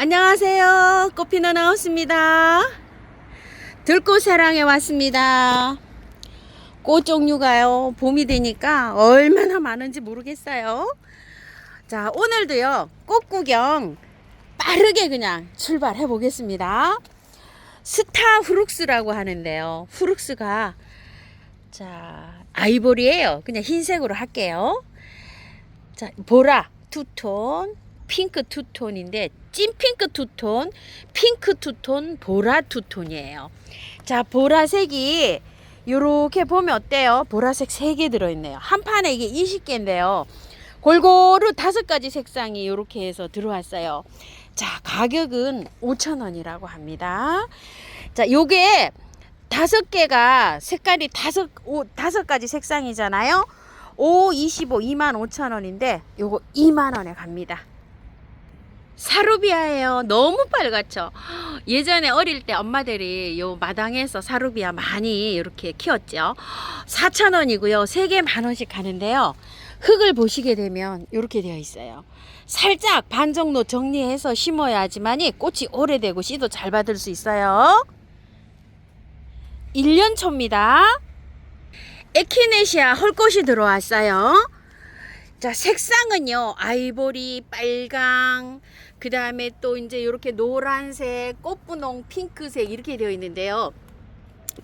안녕하세요. 꽃피너 나왔습니다. 들꽃사랑에 왔습니다. 꽃 종류가요, 봄이 되니까 얼마나 많은지 모르겠어요. 자, 오늘도요, 꽃 구경 빠르게 그냥 출발해 보겠습니다. 스타 후룩스라고 하는데요. 후룩스가 아이보리예요. 그냥 흰색으로 할게요. 자, 보라 투톤, 핑크 투톤인데 찐핑크 투톤, 핑크 투톤, 보라 투톤이에요. 자, 보라색이 요렇게 보면 어때요? 보라색 3개 들어있네요. 한 판에 이게 20개인데요. 골고루 5가지 색상이 요렇게 해서 들어왔어요. 자, 가격은 5,000원이라고 합니다. 자, 요게 5개가 색깔이 5가지 색상이잖아요. 5, 25, 25,000원인데 요거 2만원에 갑니다. 사루비아예요. 너무 빨갛죠. 예전에 어릴 때 엄마들이 요 마당에서 사루비아 많이 이렇게 키웠죠. 4,000원이고요. 3개 만원씩 하는데요. 흙을 보시게 되면 이렇게 되어 있어요. 살짝 반 정도 정리해서 심어야지만이 꽃이 오래되고 씨도 잘 받을 수 있어요. 1년초입니다. 에키네시아 헐꽃이 들어왔어요. 자, 색상은요, 아이보리, 빨강, 그 다음에 또 이제 이렇게 노란색, 꽃분홍, 핑크색 이렇게 되어 있는데요.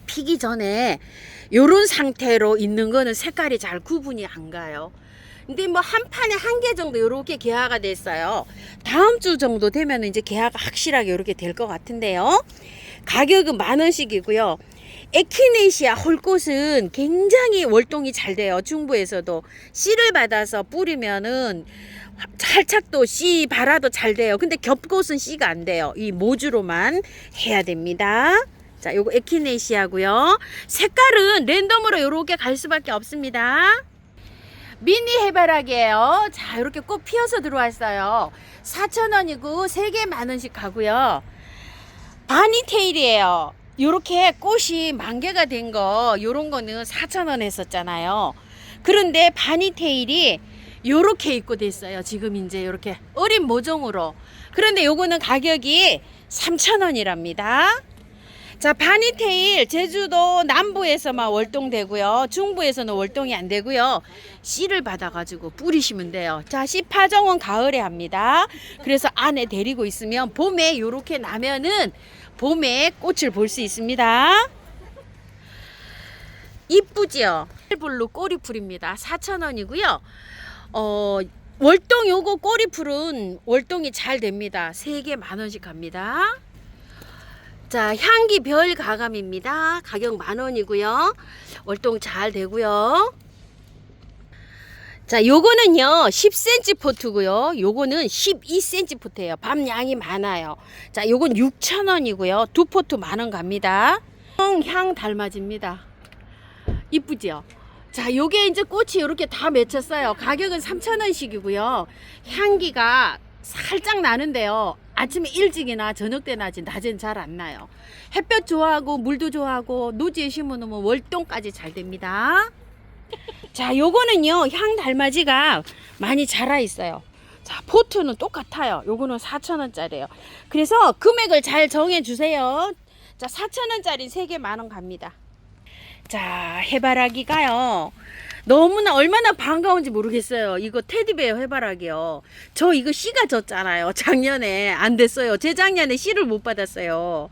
피기 전에 요런 상태로 있는 거는 색깔이 잘 구분이 안 가요. 근데 뭐 한 판에 1개 정도 이렇게 개화가 됐어요. 다음 주 정도 되면 이제 개화가 확실하게 이렇게 될 것 같은데요. 가격은 10,000원씩이고요. 에키네시아 홀꽃은 굉장히 월동이 잘 돼요. 중부에서도 씨를 받아서 뿌리면은 살짝 또 씨 발아도 잘 돼요. 근데 겹꽃은 씨가 안 돼요. 이 모주로만 해야 됩니다. 자, 요거 에키네시아고요. 색깔은 랜덤으로 요렇게 갈 수밖에 없습니다. 미니 해바라기예요. 자, 이렇게 꽃 피어서 들어왔어요. 4,000원이고 3개 만원씩 가고요. 바니테일이에요. 요렇게 꽃이 만개가 된 거, 요런 거는 4,000원 했었잖아요. 그런데 바니테일이 요렇게 입고 됐어요. 지금 이제 요렇게 어린 모종으로. 그런데 요거는 가격이 3,000원이랍니다. 자, 바니테일 제주도 남부에서만 월동되고요. 중부에서는 월동이 안 되고요. 씨를 받아가지고 뿌리시면 돼요. 자, 씨 파종은 가을에 합니다. 그래서 안에 데리고 있으면 봄에 요렇게 나면은 봄에 꽃을 볼 수 있습니다. 이쁘죠? 블루 꼬리풀입니다. 4,000원이고요. 월동 요거 꼬리풀은 월동이 잘 됩니다. 3개 만원씩 갑니다. 자, 향기 별 가감입니다. 가격 10,000원이고요. 월동 잘 되고요. 자, 요거는요 10cm 포트고요. 요거는 12cm 포트예요. 밤양이 많아요. 자, 요건 6,000원이고요. 2포트 10,000원 갑니다. 향 달맞입니다. 이쁘죠? 자, 요게 이제 꽃이 이렇게 다 맺혔어요. 가격은 3,000원씩이고요. 향기가 살짝 나는데요. 아침에 일찍이나 저녁 때 나지 낮엔 잘 안 나요. 햇볕 좋아하고 물도 좋아하고 노지에 심어놓으면 월동까지 잘 됩니다. 자, 요거는요 향 달맞이가 많이 자라 있어요. 자, 포트는 똑같아요. 요거는 4,000원짜리예요. 그래서 금액을 잘 정해 주세요. 자, 4,000원짜리 3개 만원 갑니다. 자, 해바라기가요 너무나 얼마나 반가운지 모르겠어요. 이거 테디베어 해바라기요. 저 이거 씨가 졌잖아요. 작년에 안 됐어요. 재작년에 씨를 못 받았어요.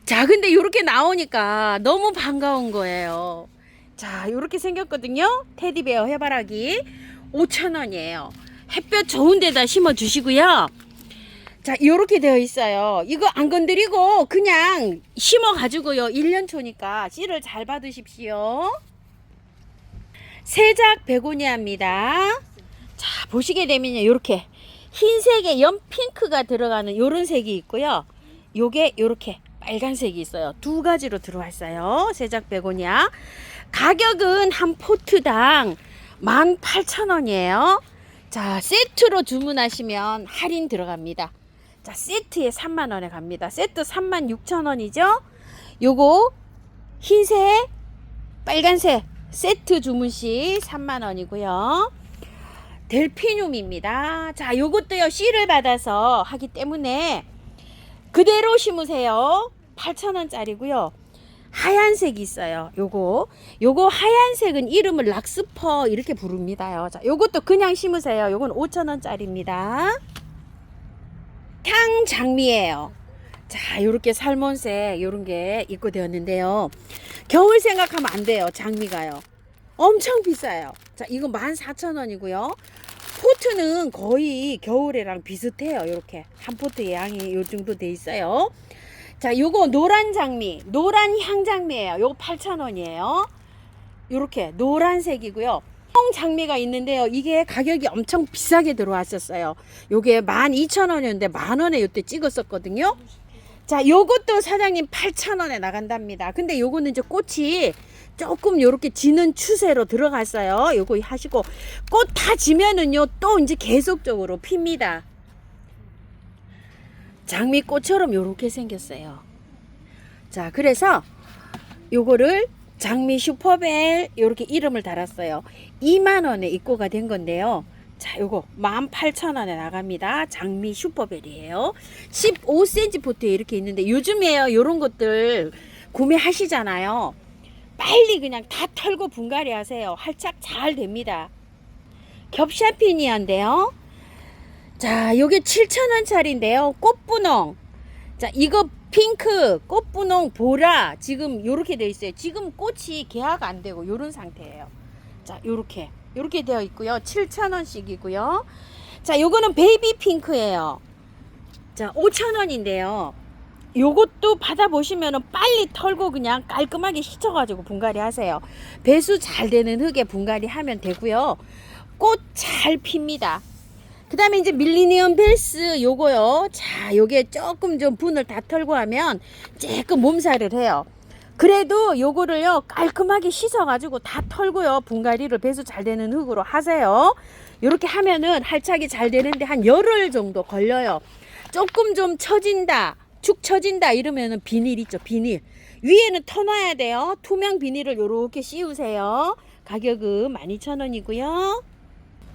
자, 근데 이렇게 나오니까 너무 반가운 거예요. 자, 이렇게 생겼거든요. 테디베어 해바라기 5,000원이에요. 햇볕 좋은 데다 심어 주시고요. 자, 이렇게 되어 있어요. 이거 안 건드리고 그냥 심어 가지고요. 1년초니까 씨를 잘 받으십시오. 세작 베고니아입니다. 자, 보시게 되면요 이렇게 흰색에 연핑크가 들어가는 요런 색이 있고요. 요게 요렇게 빨간색이 있어요. 2가지로 들어왔어요. 세작 베고니아. 가격은 한 포트당 18,000원이에요. 자, 세트로 주문하시면 할인 들어갑니다. 자, 세트에 30,000원에 갑니다. 세트 36,000원이죠. 요거 흰색, 빨간색 세트 주문 시 30,000원이고요. 델피늄입니다. 자, 요것도요 씨를 받아서 하기 때문에 그대로 심으세요. 8,000원짜리고요. 하얀색이 있어요. 요거 하얀색은 이름을 락스퍼 이렇게 부릅니다요. 자, 요것도 그냥 심으세요. 요건 5,000원짜리입니다. 향장미예요. 자, 요렇게 살몬색 요런 게 입고되었는데요. 겨울 생각하면 안 돼요. 장미가요. 엄청 비싸요. 자, 이거 14,000원이고요. 포트는 거의 겨울에랑 비슷해요. 이렇게 한 포트의 양이 요 정도 돼 있어요. 자, 요거 노란 장미, 노란 향장미예요. 요거 8,000원이에요. 요렇게 노란색이고요. 장미가 있는데요. 이게 가격이 엄청 비싸게 들어왔었어요. 요게 12,000원이었는데 만원에 요때 찍었었거든요. 자, 요것도 사장님 8,000원에 나간답니다. 근데 요거는 이제 꽃이 조금 요렇게 지는 추세로 들어갔어요. 요거 하시고 꽃 다 지면은요 또 이제 계속적으로 핍니다. 장미꽃처럼 요렇게 생겼어요. 자, 그래서 요거를 장미 슈퍼벨 요렇게 이름을 달았어요. 2만원에 입고가 된 건데요. 자, 요거 18,000원에 나갑니다. 장미 슈퍼벨이에요. 15cm 포트에 이렇게 있는데 요즘에요 요런 것들 구매하시잖아요. 빨리 그냥 다 털고 분갈이 하세요. 활착 잘 됩니다. 겹샤피니아인데요. 자, 요게 7,000원짜리인데요. 꽃분홍. 자, 이거 핑크, 꽃분홍, 보라 지금 요렇게 되어 있어요. 지금 꽃이 개화가 안 되고 요런 상태예요. 자, 요렇게 되어 있고요. 7,000원씩이고요. 자, 요거는 베이비 핑크예요. 자, 5,000원인데요. 요것도 받아보시면은 빨리 털고 그냥 깔끔하게 씻어가지고 분갈이 하세요. 배수 잘 되는 흙에 분갈이 하면 되고요. 꽃 잘 핍니다. 그 다음에 이제 밀리니엄 벨스 요거요. 자, 요게 조금 좀 분을 다 털고 하면 조금 몸살을 해요. 그래도 요거를요 깔끔하게 씻어가지고 다 털고요. 분갈이를 배수 잘 되는 흙으로 하세요. 요렇게 하면은 활착이 잘 되는데 한 열흘 정도 걸려요. 조금 좀 처진다. 축 처진다 이러면은 비닐 있죠. 비닐 위에는 터놔야 돼요. 투명 비닐을 요렇게 씌우세요. 가격은 12,000원이고요.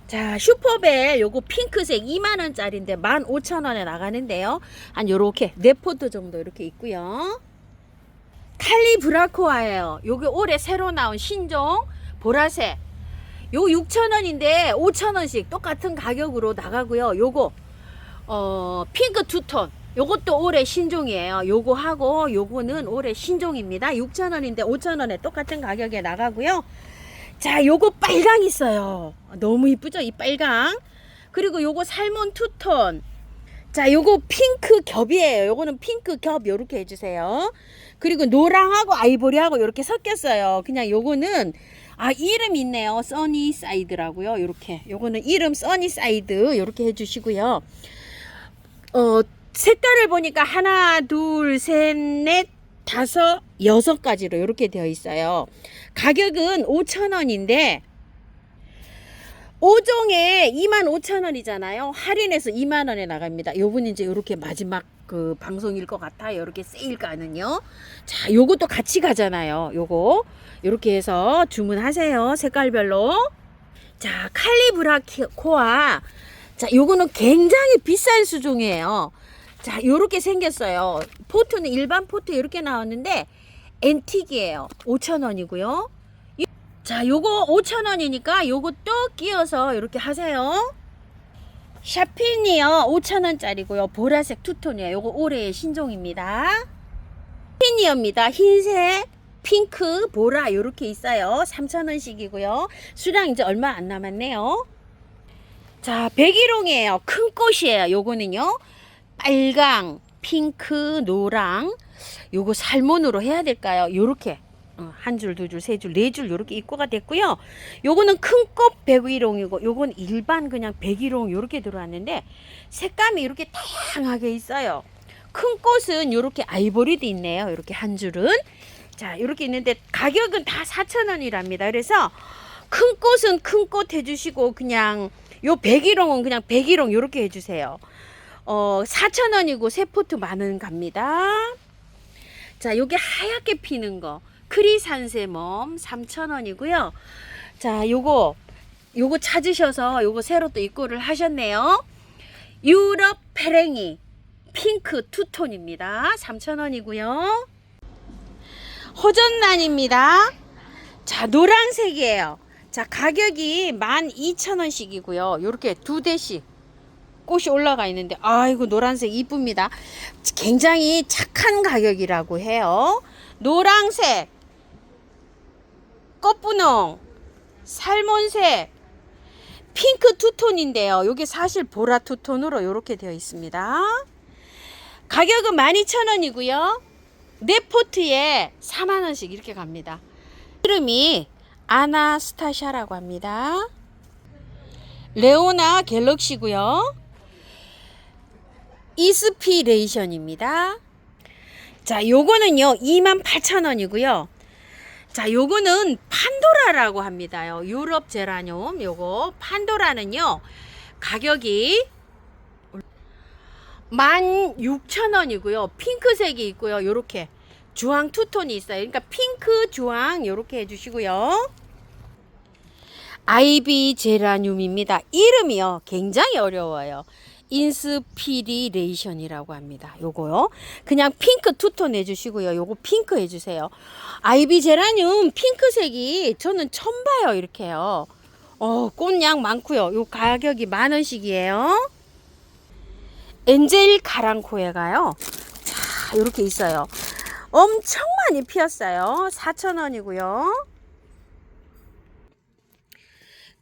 자, 슈퍼벨 요거 핑크색 2만원짜리인데 15,000원에 나가는데요. 한 요렇게 4포트 정도 이렇게 있고요. 칼리브라코아예요. 요게 올해 새로 나온 신종 보라색. 요 6,000원인데 5,000원씩 똑같은 가격으로 나가고요. 요거 핑크 투톤 요것도 올해 신종이에요. 요거 하고 요거는 올해 신종입니다. 6,000원인데 5,000원에 똑같은 가격에 나가고요. 자, 요거 빨강 있어요. 너무 이쁘죠? 이 빨강. 그리고 요거 살몬 투톤. 자, 요거 핑크 겹이에요. 요거는 핑크 겹 요렇게 해주세요. 그리고 노랑하고 아이보리하고 요렇게 섞였어요. 그냥 요거는 이름 있네요. 써니사이드라고요. 요렇게 요거는 이름 써니사이드 요렇게 해주시고요. 색깔을 보니까 하나 둘 셋 넷 다섯 여섯 가지로 이렇게 되어 있어요. 가격은 5,000원인데 5종에 25,000원이잖아요. 할인해서 2만원에 나갑니다. 요분 이제 이렇게 마지막 그 방송일 것 같아요. 이렇게 세일가는요. 자, 요것도 같이 가잖아요. 요거 이렇게 해서 주문하세요. 색깔별로. 자, 칼리브라코아. 자, 요거는 굉장히 비싼 수종이에요. 자, 요렇게 생겼어요. 포트는 일반 포트 이렇게 나왔는데 앤틱이에요. 5,000원이고요. 자, 요거 5,000원이니까 요것도 끼워서 이렇게 하세요. 샤피니어 5,000원짜리고요. 보라색 투톤이에요. 요거 올해의 신종입니다. 샤피니어입니다. 흰색, 핑크, 보라 요렇게 있어요. 3,000원씩이고요. 수량 이제 얼마 안 남았네요. 자, 백일홍이에요. 큰 꽃이에요. 요거는요. 빨강, 핑크, 노랑. 요거 살몬으로 해야 될까요? 요렇게 한 줄, 두 줄, 세 줄, 네 줄 요렇게 입고가 됐고요. 요거는 큰 꽃 백일홍이고 요건 일반 그냥 백일홍 요렇게 들어왔는데 색감이 이렇게 다양하게 있어요. 큰 꽃은 요렇게 아이보리도 있네요. 요렇게 한 줄은. 자, 요렇게 있는데 가격은 다 4,000원이랍니다. 그래서 큰 꽃은 큰 꽃 해주시고 그냥 요 백일홍은 그냥 백일홍 요렇게 해주세요. 4,000원이고 세 포트 만원 갑니다. 자, 요게 하얗게 피는 거 크리산세멈 3,000원이고요. 자, 요거 찾으셔서 요거 새로 또 입고를 하셨네요. 유럽 페랭이 핑크 투톤입니다. 3,000원이고요. 호전란입니다. 자, 노란색이에요. 자, 가격이 12,000원씩이고요. 요렇게 2대씩 꽃이 올라가 있는데, 아이고, 노란색 이쁩니다. 굉장히 착한 가격이라고 해요. 노란색, 꽃분홍, 살몬색, 핑크 투톤인데요. 이게 사실 보라 투톤으로 이렇게 되어 있습니다. 가격은 12,000원이고요. 네 포트에 4만원씩 이렇게 갑니다. 이름이 아나스타샤라고 합니다. 레오나 갤럭시고요. 이스피레이션입니다. 자, 요거는요 28,000원이고요. 자, 요거는 판도라라고 합니다요. 유럽 제라늄 요거 판도라는요 가격이 16,000원이고요. 핑크색이 있고요. 요렇게 주황 투톤이 있어요. 그러니까 핑크 주황 요렇게 해주시고요. 아이비 제라늄입니다. 이름이요 굉장히 어려워요. 인스피리레이션이라고 합니다. 요거요. 그냥 핑크 투톤 해주시고요. 요거 핑크 해주세요. 아이비 제라늄 핑크색이 저는 처음 봐요. 이렇게요. 꽃양 많고요. 요 가격이 10,000원씩이에요. 엔젤 가랑코에가요. 자, 요렇게 있어요. 엄청 많이 피었어요. 4,000원이고요.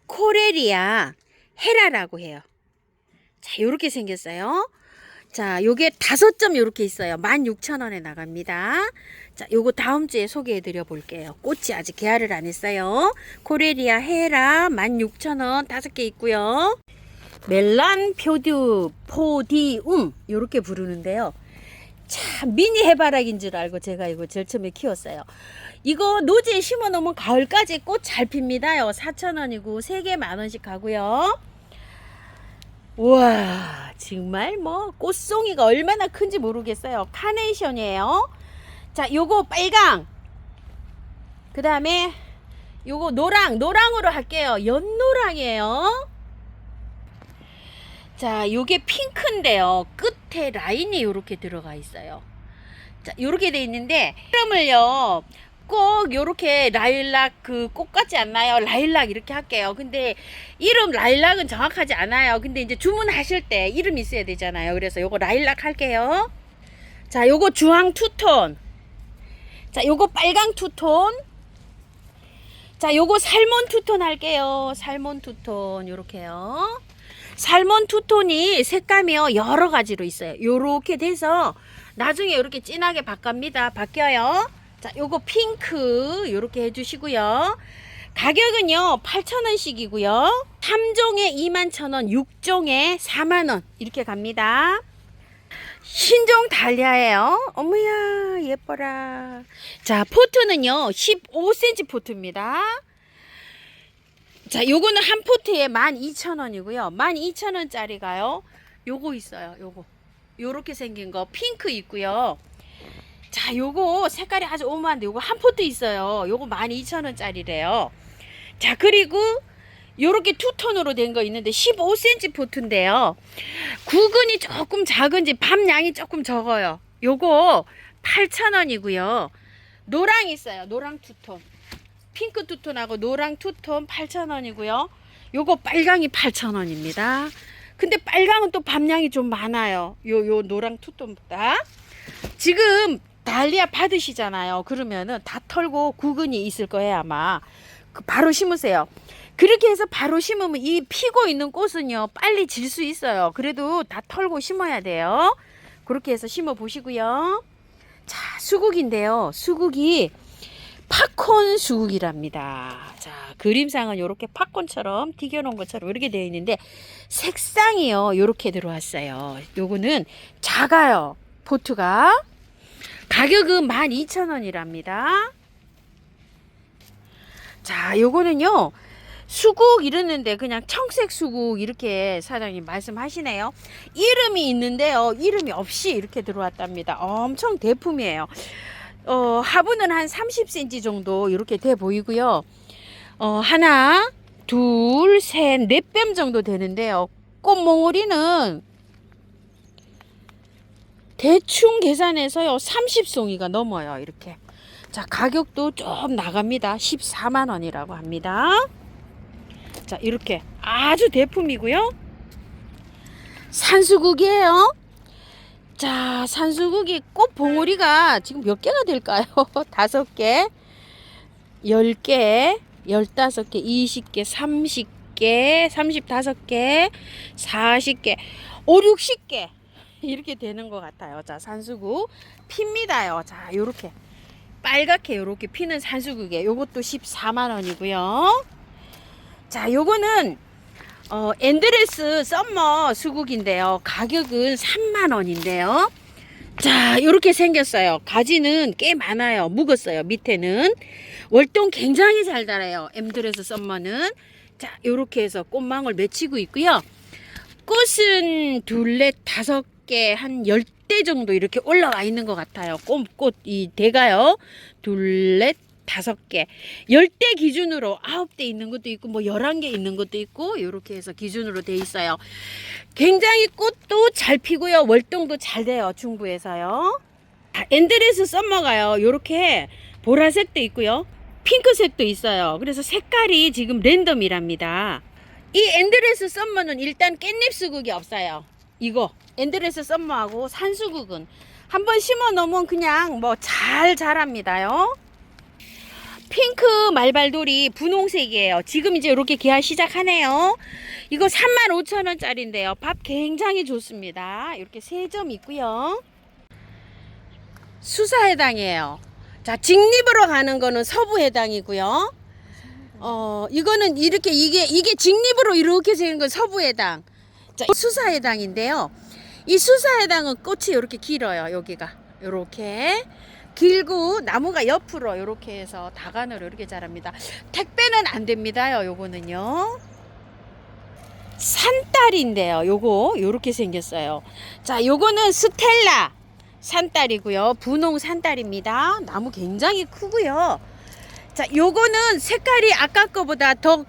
코레리아 헤라라고 해요. 자, 요렇게 생겼어요. 자, 요게 5점 요렇게 있어요. 16,000원에 나갑니다. 자, 요거 다음 주에 소개해 드려 볼게요. 꽃이 아직 개화를 안 했어요. 코레리아 헤라 16,000원 5개 있고요. 멜란 포디움 요렇게 부르는데요. 참 미니 해바라기인 줄 알고 제가 이거 제일 처음에 키웠어요. 이거 노지에 심어 놓으면 가을까지 꽃 잘 핍니다요. 4,000원이고 3개 10,000원씩 가고요. 우와, 정말 뭐 꽃송이가 얼마나 큰지 모르겠어요. 카네이션이에요. 자, 요거 빨강, 그 다음에 요거 노랑으로 할게요. 연노랑이에요. 자, 요게 핑크인데요. 끝에 라인이 요렇게 들어가 있어요. 자, 요렇게 돼 있는데 이름을요 꼭 요렇게 라일락 그 꽃 같지 않나요? 라일락 이렇게 할게요. 근데 이름 라일락은 정확하지 않아요. 근데 이제 주문하실 때 이름 있어야 되잖아요. 그래서 요거 라일락 할게요. 자, 요거 주황 투톤. 자, 요거 빨강 투톤. 자, 요거 살몬 투톤 할게요. 살몬 투톤 요렇게요. 살몬 투톤이 색감이요 여러 가지로 있어요. 요렇게 돼서 나중에 이렇게 진하게 바뀌어요. 자, 요거 핑크 요렇게 해주시고요. 가격은요 8,000원씩이고요. 3종에 21,000원, 6종에 4만원 이렇게 갑니다. 신종 달리아예요. 어머야 예뻐라. 자, 포트는요 15cm 포트입니다. 자, 요거는 한 포트에 12,000원이고요. 12,000원짜리가요. 요거 있어요. 요거. 요렇게 생긴 거 핑크 있고요. 자, 요거 색깔이 아주 오묘한데 요거 한 포트 있어요. 요거 12,000원짜리래요. 자, 그리고 요렇게 투톤으로 된 거 있는데 15cm 포트인데요. 구근이 조금 작은지 밤양이 조금 적어요. 요거 8,000원이고요. 노랑 있어요. 노랑 투톤. 핑크 투톤하고 노랑 투톤 8,000원이고요. 요거 빨강이 8,000원입니다. 근데 빨강은 또 밤양이 좀 많아요. 요 노랑 투톤보다. 지금 달리아 받으시잖아요. 그러면은 다 털고 구근이 있을 거예요, 아마. 바로 심으세요. 그렇게 해서 바로 심으면 이 피고 있는 꽃은요, 빨리 질 수 있어요. 그래도 다 털고 심어야 돼요. 그렇게 해서 심어 보시고요. 자, 수국인데요. 수국이 팝콘 수국이랍니다. 자, 그림상은 이렇게 팝콘처럼 튀겨놓은 것처럼 이렇게 되어 있는데 색상이요 이렇게 들어왔어요. 요거는 작아요. 포트가 가격은 12,000원이랍니다. 자, 요거는요 수국 이러는데 그냥 청색 수국 이렇게 사장님 말씀하시네요. 이름이 있는데요 이름이 없이 이렇게 들어왔답니다. 엄청 대품이에요. 화분은 한 30cm 정도 이렇게 돼 보이고요. 하나, 둘, 셋, 네 뼘 정도 되는데요. 꽃몽우리는 대충 계산해서요 30송이가 넘어요. 이렇게. 자, 가격도 좀 나갑니다. 14만 원이라고 합니다. 자, 이렇게 아주 대품이고요. 산수국이에요. 자, 산수국이 꽃 봉오리가 지금 몇 개가 될까요? 5개, 10개, 15개, 20개, 30개, 35개, 40개, 5, 60개 이렇게 되는 것 같아요. 자, 산수국 핍니다요. 자, 요렇게 빨갛게 요렇게 피는 산수국에 요것도 14만 원이고요. 자, 요거는 엔드레스 썸머 수국인데요. 가격은 3만 원인데요. 자, 요렇게 생겼어요. 가지는 꽤 많아요. 묵었어요. 밑에는 월동 굉장히 잘 달아요. 엔드레스 썸머는. 자, 요렇게 해서 꽃망울 맺히고 있고요. 꽃은 둘넷 다섯 개, 한 10대 정도 이렇게 올라와 있는 것 같아요. 꽃 이 대가요. 둘넷 다섯 개, 10대 기준으로 9대 있는 것도 있고 뭐 11개 있는 것도 있고 이렇게 해서 기준으로 돼 있어요. 굉장히 꽃도 잘 피고요. 월동도 잘 돼요. 중부에서요. 엔드레스 썸머가요. 이렇게 보라색도 있고요. 핑크색도 있어요. 그래서 색깔이 지금 랜덤이랍니다. 이 엔드레스 썸머는 일단 깻잎 수국이 없어요. 이거 엔드레스 썸머하고 산수국은 한번 심어 놓으면 그냥 뭐 잘 자랍니다요. 핑크 말발돌이 분홍색이에요. 지금 이제 이렇게 개화 시작하네요. 이거 35,000원짜리인데요. 밥 굉장히 좋습니다. 이렇게 3점 있고요. 수사해당이에요. 자, 직립으로 가는 거는 서부해당이고요. 이거는 이렇게 이게 직립으로 이렇게 되는 건 서부해당. 자, 수사해당인데요. 이 수사해당은 꽃이 이렇게 길어요. 여기가 이렇게 길고 나무가 옆으로 이렇게 해서 다간으로 이렇게 자랍니다. 택배는 안 됩니다요. 요거는요. 산딸인데요. 요거 요렇게 생겼어요. 자, 요거는 스텔라 산딸이고요. 분홍 산딸입니다. 나무 굉장히 크고요. 자, 요거는 색깔이 아까 거보다 더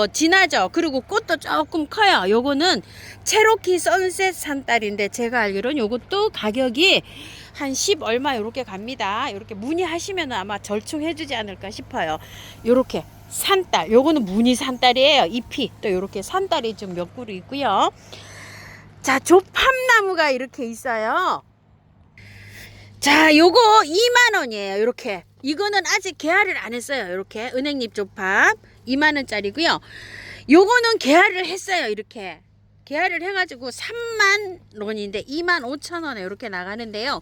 진하죠. 그리고 꽃도 조금 커요. 요거는 체로키 선셋 산딸인데 제가 알기로는 요것도 가격이 한 10 얼마 요렇게 갑니다. 요렇게 문의하시면 아마 절충해 주지 않을까 싶어요. 요렇게 산딸, 요거는 무늬 산딸이에요. 잎이 또 요렇게 산딸이 좀 몇 그루 있고요. 자, 조팝나무가 이렇게 있어요. 자, 요거 2만 원이에요. 요렇게. 이거는 아직 개화를 안 했어요. 이렇게 은행잎 조팝 2만 원짜리고요. 요거는 개화를 했어요. 이렇게 개화를 해가지고 3만 원인데 2만 5천 원에 이렇게 나가는데요.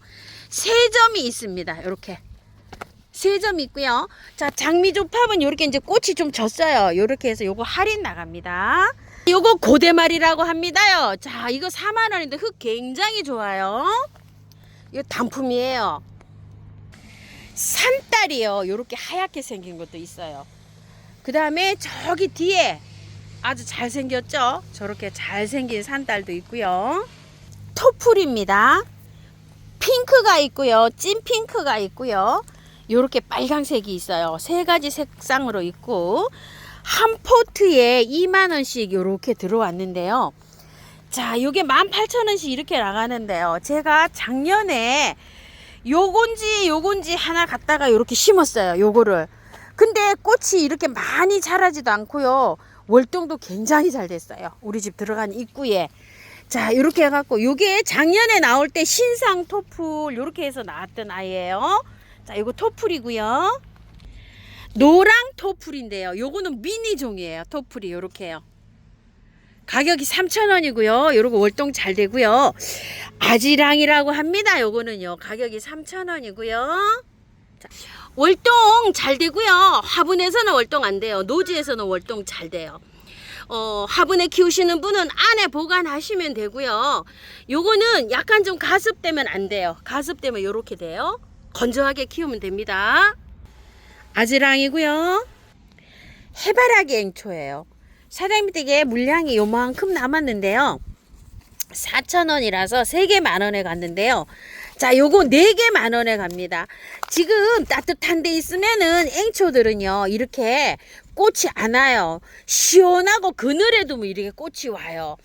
3점이 있습니다. 이렇게 3점 있고요. 자, 장미 조팝은 이렇게 이제 꽃이 좀 졌어요. 이렇게 해서 요거 할인 나갑니다. 요거 고대말이라고 합니다요. 자, 이거 4만 원인데 흙 굉장히 좋아요. 이거 단품이에요. 산딸이요. 요렇게 하얗게 생긴 것도 있어요. 그 다음에 저기 뒤에 아주 잘생겼죠? 저렇게 잘생긴 산딸도 있고요. 토풀입니다. 핑크가 있고요. 찐핑크가 있고요. 요렇게 빨강색이 있어요. 3가지 색상으로 있고 한 포트에 2만 원씩 요렇게 들어왔는데요. 자, 요게 18,000원씩 이렇게 나가는데요. 제가 작년에 요건지 하나 갖다가 이렇게 심었어요. 요거를. 근데 꽃이 이렇게 많이 자라지도 않고요. 월동도 굉장히 잘 됐어요. 우리 집 들어간 입구에. 자, 이렇게 해갖고 요게 작년에 나올 때 신상 토풀 요렇게 해서 나왔던 아이예요. 자, 요거 토풀이고요. 노랑 토풀인데요. 요거는 미니 종이에요. 토풀이 요렇게요. 가격이 3,000원이고요. 요러고 월동 잘 되고요. 아지랑이라고 합니다. 요거는요. 가격이 3,000원이고요. 자, 월동 잘 되고요. 화분에서는 월동 안 돼요. 노지에서는 월동 잘 돼요. 화분에 키우시는 분은 안에 보관하시면 되고요. 요거는 약간 좀 가습되면 안 돼요. 가습되면 요렇게 돼요. 건조하게 키우면 됩니다. 아지랑이고요. 해바라기 앵초예요. 사장님 댁에 물량이 요만큼 남았는데요. 4,000원이라서 3개 만원에 갔는데요. 자, 요거 4개 만원에 갑니다. 지금 따뜻한 데 있으면은 앵초들은요, 이렇게 꽃이 안 와요. 시원하고 그늘에 두면 이렇게 꽃이 와요.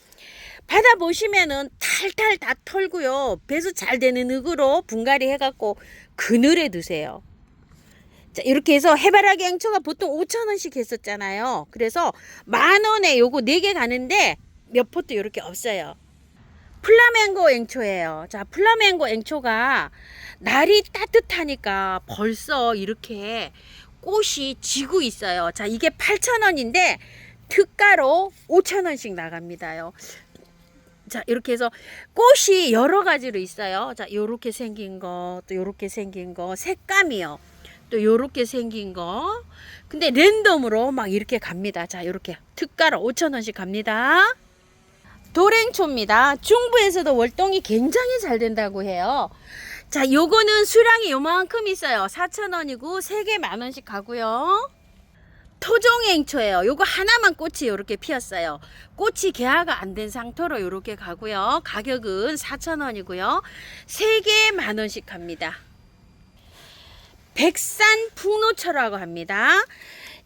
받아보시면은 탈탈 다 털고요. 배수 잘 되는 흙으로 분갈이 해갖고 그늘에 두세요. 자, 이렇게 해서 해바라기 앵초가 보통 5,000원씩 했었잖아요. 그래서 10,000원에 요거 4개 가는데 몇 포트 이렇게 없어요. 플라멩고 앵초예요. 자, 플라멩고 앵초가 날이 따뜻하니까 벌써 이렇게 꽃이 지고 있어요. 자, 이게 8,000원인데 특가로 5,000원씩 나갑니다요. 자, 이렇게 해서 꽃이 여러 가지로 있어요. 자, 요렇게 생긴 거, 또 요렇게 생긴 거, 색감이요. 또 요렇게 생긴 거. 근데 랜덤으로 막 이렇게 갑니다. 자, 요렇게 특가로 5,000원씩 갑니다. 돌앵초입니다. 중부에서도 월동이 굉장히 잘 된다고 해요. 자, 요거는 수량이 요만큼 있어요. 4,000원이고 3개 10,000원씩 가고요. 토종앵초예요. 요거 하나만 꽃이 이렇게 피었어요. 꽃이 개화가 안 된 상태로 이렇게 가고요. 가격은 4,000원이고요. 3개 10,000원씩 갑니다. 백산 풍노초라고 합니다.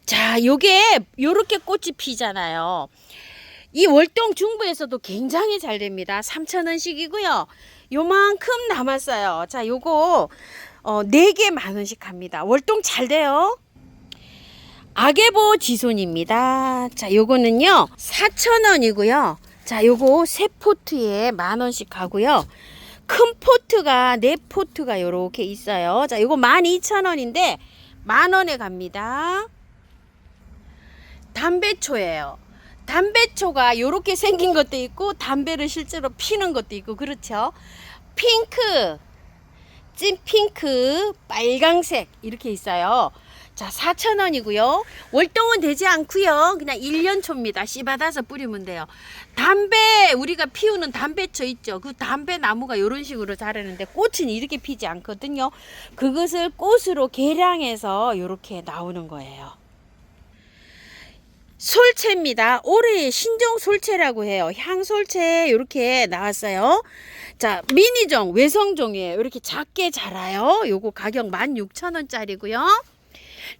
자, 요게 요렇게 꽃이 피잖아요. 이 월동 중부에서도 굉장히 잘 됩니다. 3,000원씩이고요. 요만큼 남았어요. 자, 요거 4개 10,000원씩 갑니다. 월동 잘 돼요. 아게보 지손입니다. 자, 요거는요 4,000원이고요. 자, 요거 3포트에 10,000원씩 가고요. 큰 포트가 4포트가 요렇게 있어요. 자, 요거 12,000원인데 10,000원에 갑니다. 담배초예요. 담배초가 요렇게 생긴 것도 있고 담배를 실제로 피는 것도 있고 그렇죠. 핑크, 찐핑크, 빨강색 이렇게 있어요. 자, 4,000원이고요. 월동은 되지 않고요. 그냥 1년초입니다. 씨 받아서 뿌리면 돼요. 담배 우리가 피우는 담배초 있죠. 그 담배 나무가 이런 식으로 자라는데 꽃은 이렇게 피지 않거든요. 그것을 꽃으로 개량해서 이렇게 나오는 거예요. 솔채입니다. 올해 신종 솔채라고 해요. 향솔채 이렇게 나왔어요. 자, 미니종 외성종이에요. 이렇게 작게 자라요. 요거 가격 16,000원짜리고요.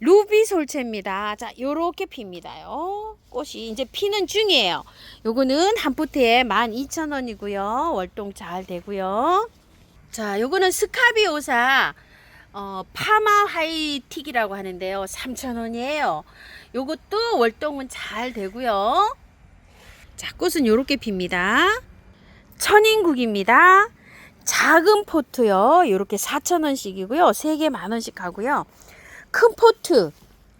루비 솔채입니다. 자, 요렇게 핍니다요. 꽃이 이제 피는 중이에요. 요거는 한 포트에 12,000원이고요. 월동 잘 되고요. 자, 요거는 스카비오사 파마 하이틱이라고 하는데요. 3,000원이에요. 요것도 월동은 잘 되고요. 자, 꽃은 요렇게 핍니다. 천인국입니다. 작은 포트요. 요렇게 4,000원씩이고요. 3개 10,000원씩 가고요. 큰 포트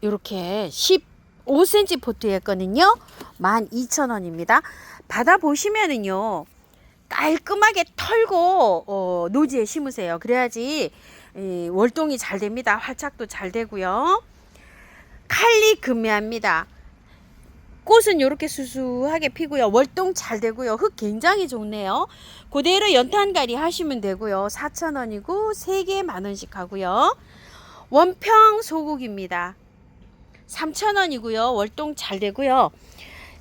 요렇게 15cm 포트였거든요. 12,000원입니다. 받아보시면은요 깔끔하게 털고 노지에 심으세요. 그래야지 월동이 잘 됩니다. 활착도 잘 되고요. 칼리 금매합니다. 꽃은 이렇게 수수하게 피고요. 월동 잘 되고요. 흙 굉장히 좋네요. 그대로 연탄갈이 하시면 되고요. 4,000원이고 3개 10,000원씩 하고요. 원평 소국입니다. 3,000원이고요. 월동 잘 되고요.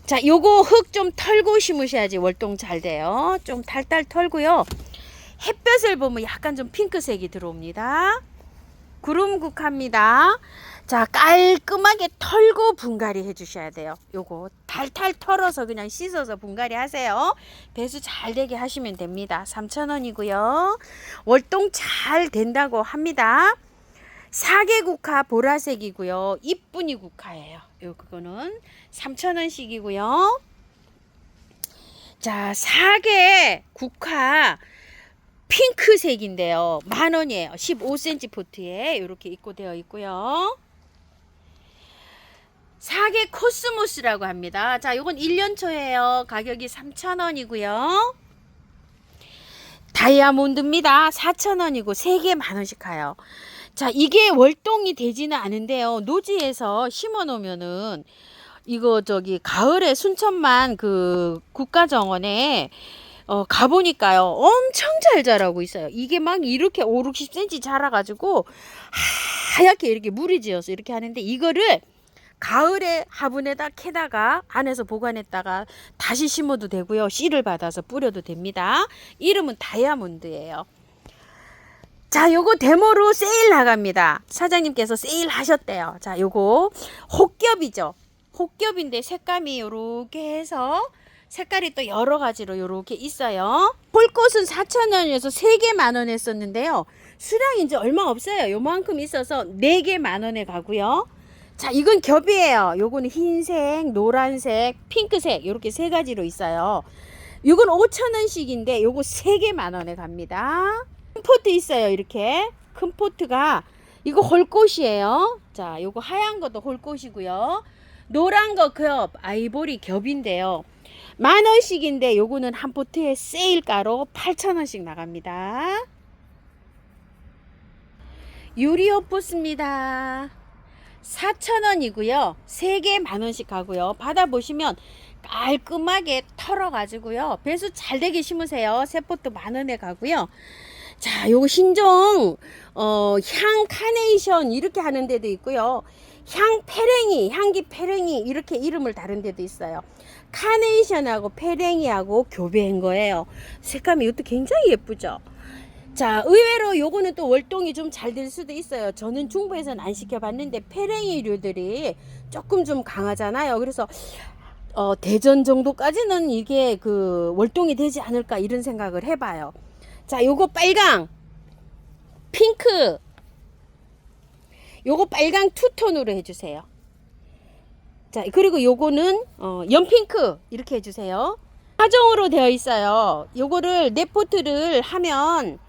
자, 요거 흙 좀 털고 심으셔야지 월동 잘 돼요. 좀 탈탈 털고요. 햇볕을 보면 약간 좀 핑크색이 들어옵니다. 구름국화입니다. 자, 깔끔하게 털고 분갈이 해주셔야 돼요. 요거 탈탈 털어서 그냥 씻어서 분갈이 하세요. 배수 잘 되게 하시면 됩니다. 3,000원이고요. 월동 잘 된다고 합니다. 사계국화 보라색이고요. 이쁜이 국화예요. 그거는 3,000원씩이고요. 자, 사계 국화 핑크색인데요. 10,000원이에요. 15cm 포트에 이렇게 입고되어 있고요. 사계 코스모스라고 합니다. 자, 요건 1년초예요. 가격이 3,000원이고요. 다이아몬드입니다. 4,000원이고 3개 10,000원씩 가요. 자, 이게 월동이 되지는 않은데요. 노지에서 심어 놓으면은 이거 가을에 순천만 그 국가정원에 가보니까요. 엄청 잘 자라고 있어요. 이게 막 이렇게 5, 60cm 자라가지고 하얗게 이렇게 물이 지어서 이렇게 하는데 이거를 가을에 화분에다 캐다가 안에서 보관했다가 다시 심어도 되고요. 씨를 받아서 뿌려도 됩니다. 이름은 다이아몬드예요. 자, 요거 데모로 세일 나갑니다. 사장님께서 세일 하셨대요. 자, 요거 혹겹이죠. 혹겹인데 색감이 요렇게 해서 색깔이 또 여러 가지로 요렇게 있어요. 폴꽃은 4,000원이어서 3개 만원 했었는데요. 수량이 이제 얼마 없어요. 요만큼 있어서 4개 만원에 가고요. 자, 이건 겹이에요. 요거는 흰색, 노란색, 핑크색 요렇게 3가지로 있어요. 요건 5,000원씩인데 요거 3개 만원에 갑니다. 큰 포트 있어요. 이렇게 큰 포트가 이거 홀꽃이에요. 자, 요거 하얀 것도 홀꽃이고요. 노란 거 겹, 아이보리 겹인데요. 만원씩인데 요거는 한 포트에 세일가로 8,000원씩 나갑니다. 유리오프스입니다. 4,000원이고요. 3개 만원씩 가고요. 받아보시면 깔끔하게 털어가지고요. 배수 잘 되게 심으세요. 새 포트 만원에 가고요. 자, 요거 신종 향 카네이션 이렇게 하는 데도 있고요. 향 페랭이, 향기 페랭이 이렇게 이름을 다른 데도 있어요. 카네이션하고 페랭이하고 교배한 거예요. 색감이 이것도 굉장히 예쁘죠. 자, 의외로 요거는 또 월동이 좀 잘 될 수도 있어요. 저는 중부에서는 안 시켜봤는데 페랭이류들이 조금 좀 강하잖아요. 그래서 대전 정도까지는 이게 그 월동이 되지 않을까 이런 생각을 해봐요. 자, 요거 빨강, 핑크, 요거 빨강 투톤으로 해주세요. 자, 그리고 요거는 연핑크 이렇게 해주세요. 하정으로 되어 있어요. 요거를 네 포트를 하면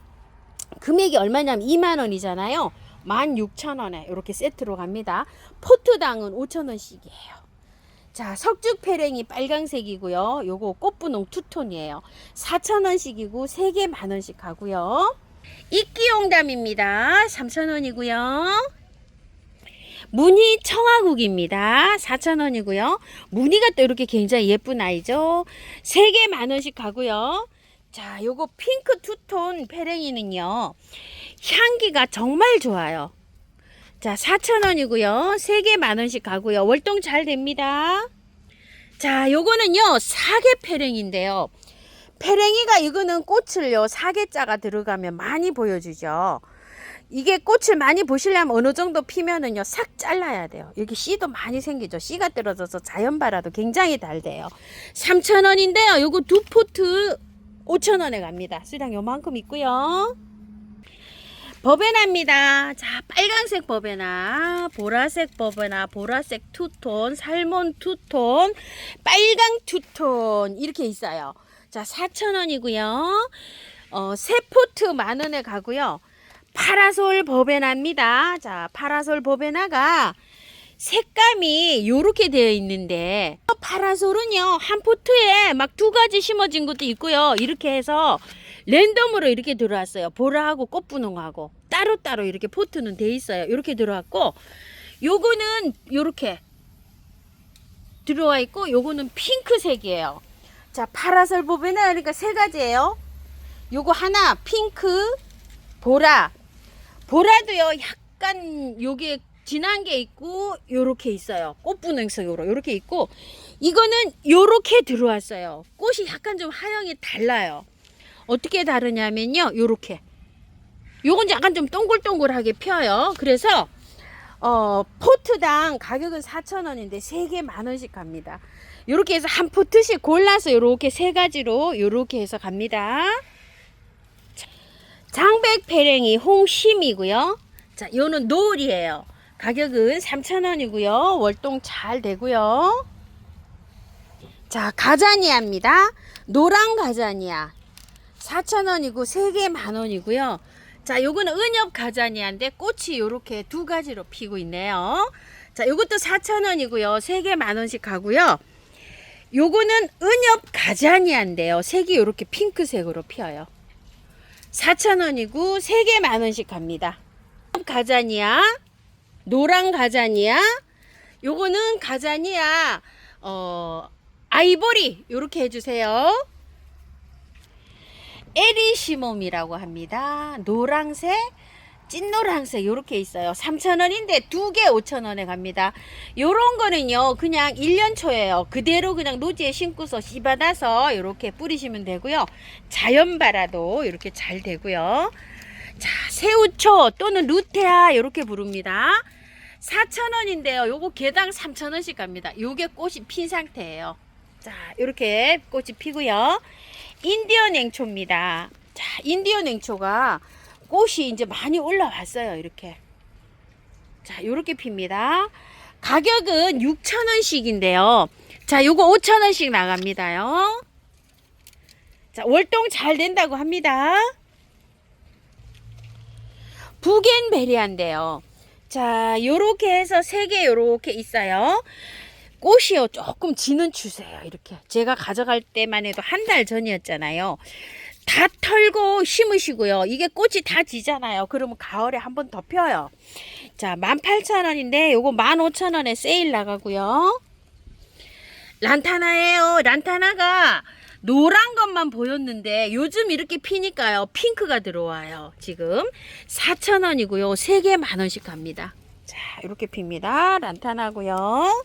금액이 얼마냐면 2만원이잖아요. 16,000원에 이렇게 세트로 갑니다. 포트당은 5,000원씩이에요. 자, 석죽페랭이 빨강색이고요. 요거 꽃분홍 투톤이에요. 4,000원씩이고 3개 만원씩 가고요. 이끼용담입니다. 3,000원이고요. 무늬 청아국입니다. 4,000원이고요. 무늬가 또 이렇게 굉장히 예쁜 아이죠. 3개 만원씩 가고요. 자, 요거 핑크 투톤 페랭이는요. 향기가 정말 좋아요. 자, 4,000원이고요. 3개 만원씩 가고요. 월동 잘 됩니다. 자, 요거는요. 사계 페랭인데요. 페랭이가 이거는 꽃을요. 사계자가 들어가면 많이 보여주죠. 이게 꽃을 많이 보시려면 어느 정도 피면은요. 싹 잘라야 돼요. 여기 씨도 많이 생기죠. 씨가 떨어져서 자연발화도 굉장히 달대요. 3,000원인데요. 요거 두 포트 5,000원에 갑니다. 수량 요만큼 있고요. 버베나입니다. 자, 빨간색 버베나, 보라색 버베나, 보라색 투톤, 살몬 투톤, 빨강 투톤 이렇게 있어요. 자, 4,000원이고요. 세 포트 만원에 가고요. 파라솔 버베나입니다. 자, 파라솔 버베나가 색감이 요렇게 되어 있는데 파라솔은요 한 포트에 막 2가지 심어진 것도 있고요. 이렇게 해서 랜덤으로 이렇게 들어왔어요. 보라하고 꽃분홍하고 따로따로 이렇게 포트는 돼 있어요. 이렇게 들어왔고 요거는 요렇게 들어와 있고 요거는 핑크색이에요. 자, 파라솔 버베나 그러니까 3가지예요. 요거 하나 핑크, 보라도요 약간 요게 진한 게 있고 요렇게 있어요. 꽃분홍색으로 요렇게 있고 이거는 요렇게 들어왔어요. 꽃이 약간 좀 하영이 달라요. 어떻게 다르냐면요. 요렇게 요건 약간 좀 동글동글하게 펴요. 그래서 포트당 가격은 4,000원인데 3개 만원씩 갑니다. 요렇게 해서 한 포트씩 골라서 요렇게 3가지로 요렇게 해서 갑니다. 장백 페랭이 홍심이고요. 자, 요는 노을이에요. 가격은 3,000원이고요. 월동 잘 되고요. 자, 가자니아입니다. 노란 가자니아 4,000원이고 3개 만원이고요. 자, 요거는 은엽 가자니아인데 꽃이 요렇게 2가지로 피고 있네요. 자, 요것도 4,000원이고요. 3개 만원씩 가고요. 요거는 은엽 가자니아인데요. 색이 요렇게 핑크색으로 피어요. 4,000원이고 3개 만원씩 갑니다. 가자니아, 노란 가자니아, 요거는 가자니아 아이보리 요렇게 해주세요. 에리시mom이라고 합니다. 노란색, 찐노란색 요렇게 있어요. 3,000원인데 2개 5,000원에 갑니다. 요런 거는요 그냥 1년 초예요. 그대로 그냥 노지에 심고서 씨받아서 요렇게 뿌리시면 되고요. 자연발화도 이렇게 잘 되고요. 자, 새우초 또는 루테아 요렇게 부릅니다. 4,000원인데요. 요거 개당 3,000원씩 갑니다. 요게 꽃이 핀 상태예요. 자, 이렇게 꽃이 피고요. 인디언 냉초입니다. 자, 인디언 냉초가 꽃이 이제 많이 올라왔어요. 이렇게. 자, 이렇게 핍니다. 가격은 6,000원씩인데요. 자, 요거 5,000원씩 나갑니다요. 자, 월동 잘 된다고 합니다. 부겐베리아인데요. 자, 요렇게 해서 3개 요렇게 있어요. 꽃이요, 조금 지는 추세예요. 이렇게 제가 가져갈 때만 해도 한 달 전이었잖아요. 다 털고 심으시고요. 이게 꽃이 다 지잖아요. 그러면 가을에 한 번 더 펴요. 자, 18,000원인데 요거 15,000원에 세일 나가고요. 란타나예요. 란타나가 노란 것만 보였는데 요즘 이렇게 피니까요, 핑크가 들어와요. 지금 4,000원이고요. 3개 만원씩 갑니다. 자, 이렇게 핍니다. 란타나고요.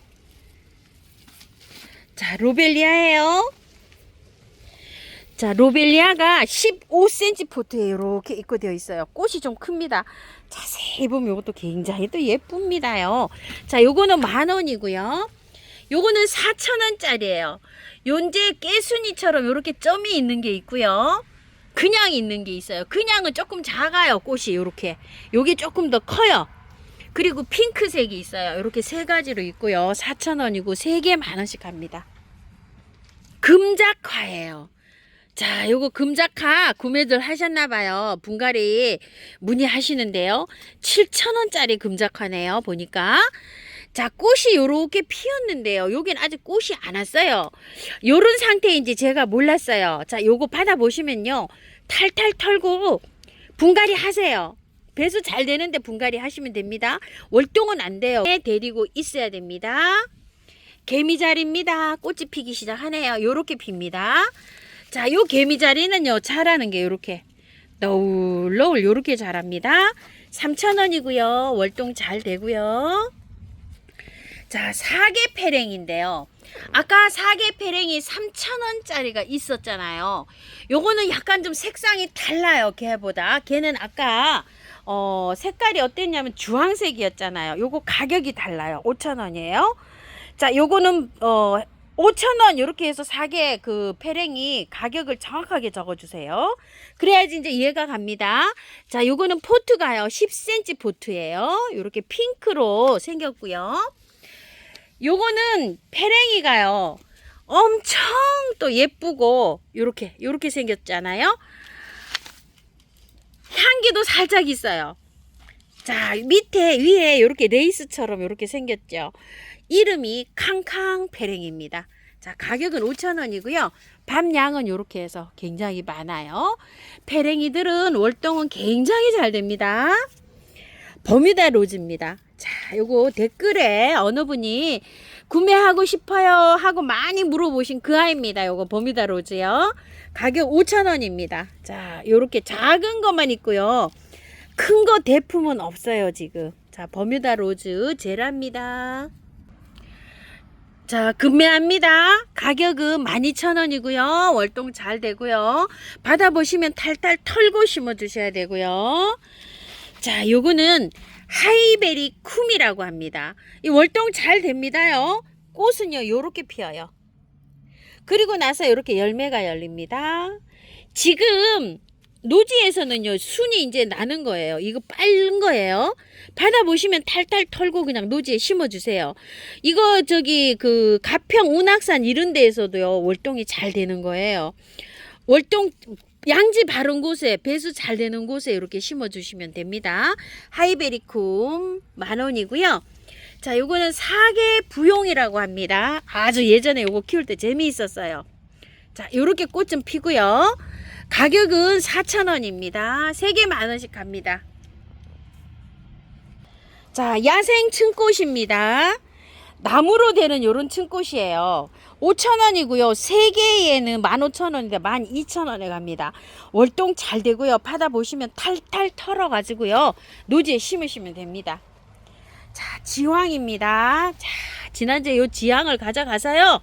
자, 로벨리아예요. 자, 로벨리아가 15cm 포트에 이렇게 입고되어 있어요. 꽃이 좀 큽니다. 자세히 보면 이것도 굉장히 또 예쁩니다요. 자, 요거는 10,000원이고요. 요거는 4,000원짜리예요. 연재 깨순이처럼 이렇게 점이 있는 게 있고요. 그냥 있는 게 있어요. 그냥은 조금 작아요. 꽃이 이렇게. 요게 조금 더 커요. 그리고 핑크색이 있어요. 이렇게 3가지로 있고요. 4,000원이고 3개 만원씩 합니다. 금작화예요. 자, 요거 금작화 구매들 하셨나봐요. 분갈이 문의하시는데요. 7,000원짜리 금작화네요. 보니까. 자, 꽃이 요렇게 피었는데요. 여긴 아직 꽃이 안 왔어요. 요런 상태인지 제가 몰랐어요. 자, 요거 받아보시면요. 탈탈 털고 분갈이 하세요. 배수 잘 되는데 분갈이 하시면 됩니다. 월동은 안 돼요. 데리고 있어야 됩니다. 개미자리입니다. 꽃이 피기 시작하네요. 요렇게 핍니다. 자, 요 개미자리는요, 자라는 게 요렇게 너울너울 요렇게 자랍니다. 3,000원이고요. 월동 잘 되고요. 자, 사계패랭인데요. 아까 사계패랭이 3,000원짜리가 있었잖아요. 요거는 약간 좀 색상이 달라요. 걔보다. 걔는 아까 색깔이 어땠냐면 주황색이었잖아요. 요거 가격이 달라요. 5,000원이에요. 자, 요거는 5,000원 이렇게 해서 사계 그 패랭이 가격을 정확하게 적어주세요. 그래야지 이제 이해가 갑니다. 자, 요거는 포트가요. 10cm 포트예요. 요렇게 핑크로 생겼고요. 요거는 패랭이가요. 엄청 또 예쁘고 요렇게 생겼잖아요. 향기도 살짝 있어요. 자, 밑에 위에 요렇게 레이스처럼 요렇게 생겼죠. 이름이 캉캉 패랭입니다. 자, 가격은 5,000원이고요. 밤양은 요렇게 해서 굉장히 많아요. 패랭이들은 월동은 굉장히 잘 됩니다. 버뮤다 로즈입니다. 자, 요거 댓글에 어느 분이 구매하고 싶어요 하고 많이 물어보신 그 아이입니다. 요거 버뮤다 로즈요. 가격 5,000원입니다. 자, 요렇게 작은 것만 있고요. 큰 거 대품은 없어요, 지금. 자, 버뮤다 로즈 제라입니다. 자, 금매합니다. 가격은 12,000원이고요. 월동 잘 되고요. 받아보시면 탈탈 털고 심어 주셔야 되고요. 자, 요거는 하이베리 쿰이라고 합니다. 이 월동 잘 됩니다요. 꽃은요, 요렇게 피어요. 그리고 나서 이렇게 열매가 열립니다. 지금 노지에서는요, 순이 이제 나는 거예요. 이거 빠른 거예요. 받아보시면 탈탈 털고 그냥 노지에 심어주세요. 이거 그 가평 운악산 이런 데에서도요, 월동이 잘 되는 거예요. 월동 양지 바른 곳에, 배수 잘 되는 곳에 이렇게 심어주시면 됩니다. 하이베리쿰 10,000원이고요. 자, 요거는 사계 부용이라고 합니다. 아주 예전에 요거 키울 때 재미있었어요. 자, 요렇게 꽃 좀 피고요. 가격은 4,000원입니다. 3개 만원씩 갑니다. 자, 야생 층꽃입니다. 나무로 되는 요런 층꽃이에요. 5,000원이고요. 3개에는 15,000원인데 12,000원에 갑니다. 월동 잘 되고요. 받아보시면 탈탈 털어 가지고요. 노지에 심으시면 됩니다. 자, 지황입니다. 자, 지난주에 요 지황을 가져가서요.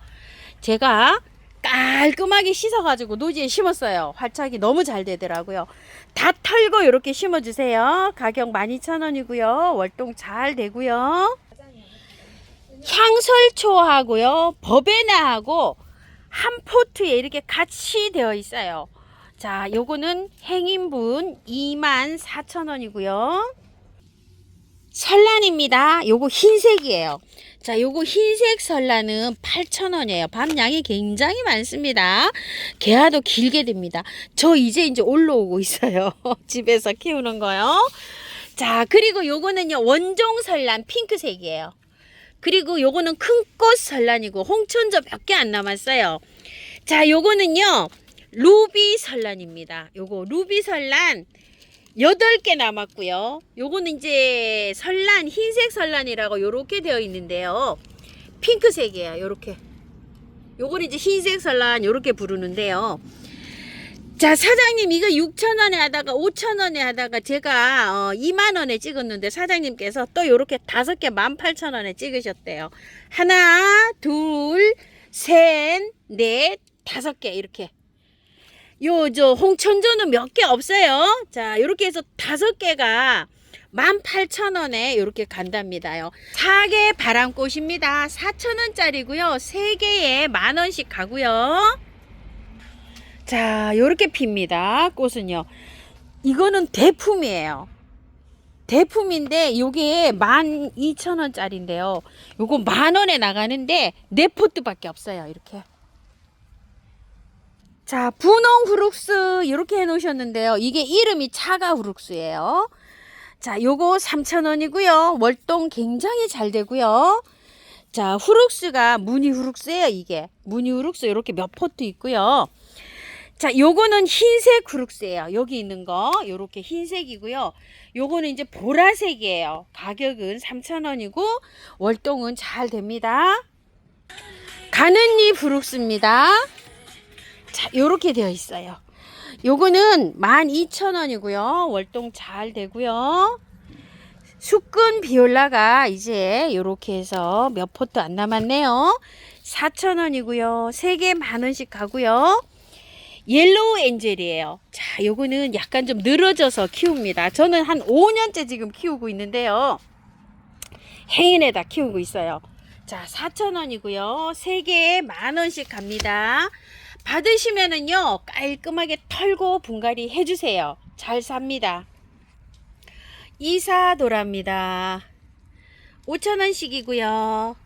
제가 깔끔하게 씻어가지고 노지에 심었어요. 활착이 너무 잘 되더라고요. 다 털고 이렇게 심어주세요. 가격 12,000원이고요. 월동 잘 되고요. 향설초하고요. 버베나하고 한 포트에 이렇게 같이 되어 있어요. 자, 요거는 행인분 24,000원이고요. 설란입니다. 요거 흰색이에요. 자, 요거 흰색 설란은 8,000원이에요. 밤양이 굉장히 많습니다. 개화도 길게 됩니다. 저 이제 올라오고 있어요. 집에서 키우는 거요. 자, 그리고 요거는요, 원종 설란 핑크색이에요. 그리고 요거는 큰 꽃 설란이고, 홍천저 몇 개 안 남았어요. 자, 요거는요, 루비 설란입니다. 요거 루비 설란 8개 남았고요. 요거는 이제 설란, 흰색 설란이라고 요렇게 되어 있는데요. 핑크색이에요. 요렇게. 요거는 이제 흰색 설란 요렇게 부르는데요. 자, 사장님 이거 6,000원에 하다가 5,000원에 하다가 제가 2만원에 찍었는데 사장님께서 또 요렇게 5개 18,000원에 찍으셨대요. 하나, 둘, 셋, 넷, 5개 이렇게. 저 홍천조는 몇 개 없어요. 자, 요렇게 해서 5개가 18,000원에 요렇게 간답니다요. 4개 바람꽃입니다. 4,000원짜리고요. 3개에 만원씩 가고요. 자, 요렇게 핍니다. 꽃은요. 이거는 대품이에요. 대품인데 요게 12,000원짜리인데요. 요거 만원에 나가는데 4포트밖에 없어요. 이렇게. 자, 분홍 후룩스 이렇게 해 놓으셨는데요. 이게 이름이 차가 후룩스예요. 자, 요거 3,000원이고요. 월동 굉장히 잘 되고요. 자, 후룩스가 무늬 후룩스예요. 이게 무늬 후룩스 이렇게 몇 포트 있고요. 자, 요거는 흰색 후룩스예요. 여기 있는 거 요렇게 흰색이고요. 요거는 이제 보라색이에요. 가격은 3,000원이고 월동은 잘 됩니다. 가는잎 후룩스입니다. 자, 요렇게 되어 있어요. 요거는 12,000원이고요. 월동 잘 되고요. 수끈 비올라가 이제 요렇게 해서 몇 포트 안 남았네요. 4,000원이고요. 3개 만원씩 가고요. 옐로우 엔젤이에요. 자, 요거는 약간 좀 늘어져서 키웁니다. 저는 한 5년째 지금 키우고 있는데요. 행인에다 키우고 있어요. 자, 4,000원이고요. 3개에 만원씩 갑니다. 받으시면은요, 깔끔하게 털고 분갈이 해주세요. 잘 삽니다. 이사도랍니다. 5,000원씩이고요.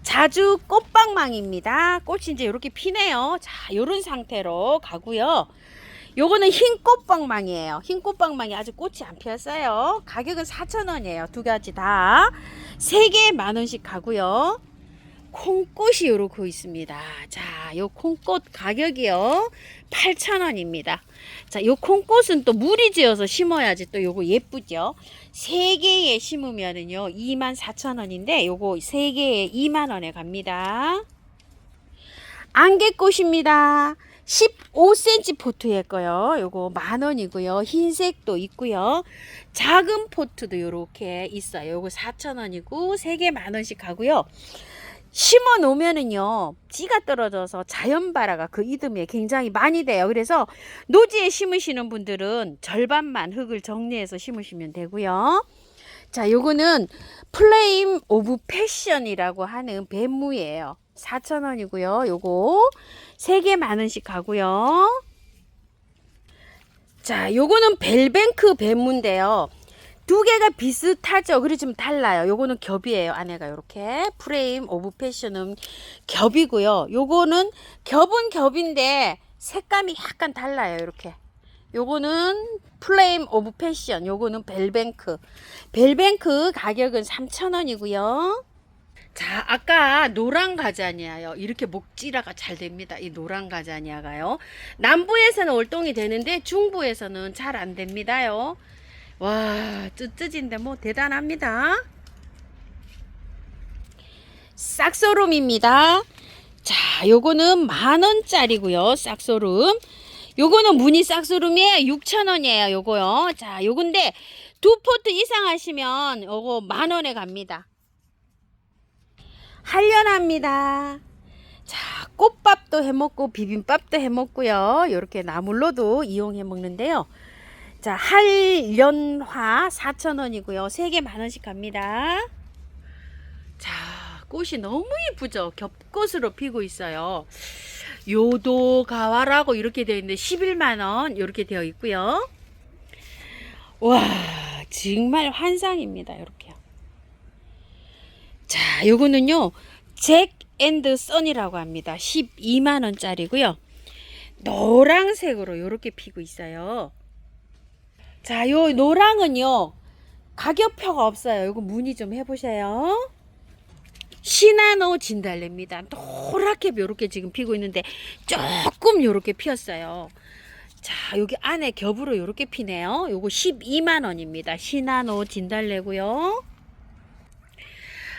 자주 꽃방망입니다. 꽃이 이제 이렇게 피네요. 자, 요런 상태로 가고요. 요거는 흰 꽃방망이에요. 흰 꽃방망이 아직 꽃이 안 피었어요. 가격은 4,000원이에요. 두 가지 다. 3개 만원씩 가고요. 콩꽃이 요렇게 있습니다. 자, 요 콩꽃 가격이요 8,000원입니다. 자, 요 콩꽃은 또 무리 지어서 심어야지 또 요거 예쁘죠. 3개에 심으면은요 24,000원인데 요거 3개에 2만원에 갑니다. 안개꽃입니다. 15cm 포트의 거요. 요거 만원이고요. 흰색도 있고요. 작은 포트도 요렇게 있어요. 요거 4,000원이고 3개 만원씩 가고요. 심어 놓으면은요 씨가 떨어져서 자연발화가 그 이듬해 굉장히 많이 돼요. 그래서 노지에 심으시는 분들은 절반만 흙을 정리해서 심으시면 되고요. 자, 요거는 플레임 오브 패션이라고 하는 뱀무예요. 4,000원이고요. 요거 3개 만원씩 가고요. 자, 요거는 벨뱅크 뱀무인데요. 2개가 비슷하죠. 그래 좀 달라요. 요거는 겹이에요. 안에가 요렇게 프레임 오브 패션은 겹이고요. 요거는 겹은 겹인데 색감이 약간 달라요. 이렇게. 요거는 플레임 오브 패션, 요거는 벨뱅크. 벨뱅크 가격은 3,000원이고요. 자, 아까 노란 가자니아요. 이렇게 목지라가 잘 됩니다. 이 노란 가자니아가요. 남부에서는 월동이 되는데 중부에서는 잘 안 됩니다요. 와, 쯔쯔진데 뭐 대단합니다. 싹소름입니다. 자, 요거는 만원짜리고요. 싹소름. 요거는 무늬 싹소름이에요. 6,000원이에요. 요거요. 자, 요건데 2포트 이상 하시면 요거 만원에 갑니다. 한련합니다. 자, 꽃밥도 해먹고 비빔밥도 해먹고요. 요렇게 나물로도 이용해 먹는데요. 자, 한련화 4,000원이고요. 3개 만원씩 갑니다. 자, 꽃이 너무 예쁘죠? 겹꽃으로 피고 있어요. 요도 가와라고 이렇게 되어 있는데 11만원 이렇게 되어 있고요. 와, 정말 환상입니다. 이렇게요. 자, 요거는요 잭 앤드 선이라고 합니다. 12만원 짜리고요. 노란색으로 이렇게 피고 있어요. 자, 요 노랑은요 가격표가 없어요. 이거 문의 좀 해보세요. 시나노 진달래입니다. 노랗게 이렇게 지금 피고 있는데 조금 이렇게 피었어요. 자, 여기 안에 겹으로 이렇게 피네요. 요거 12만원입니다. 시나노 진달래고요.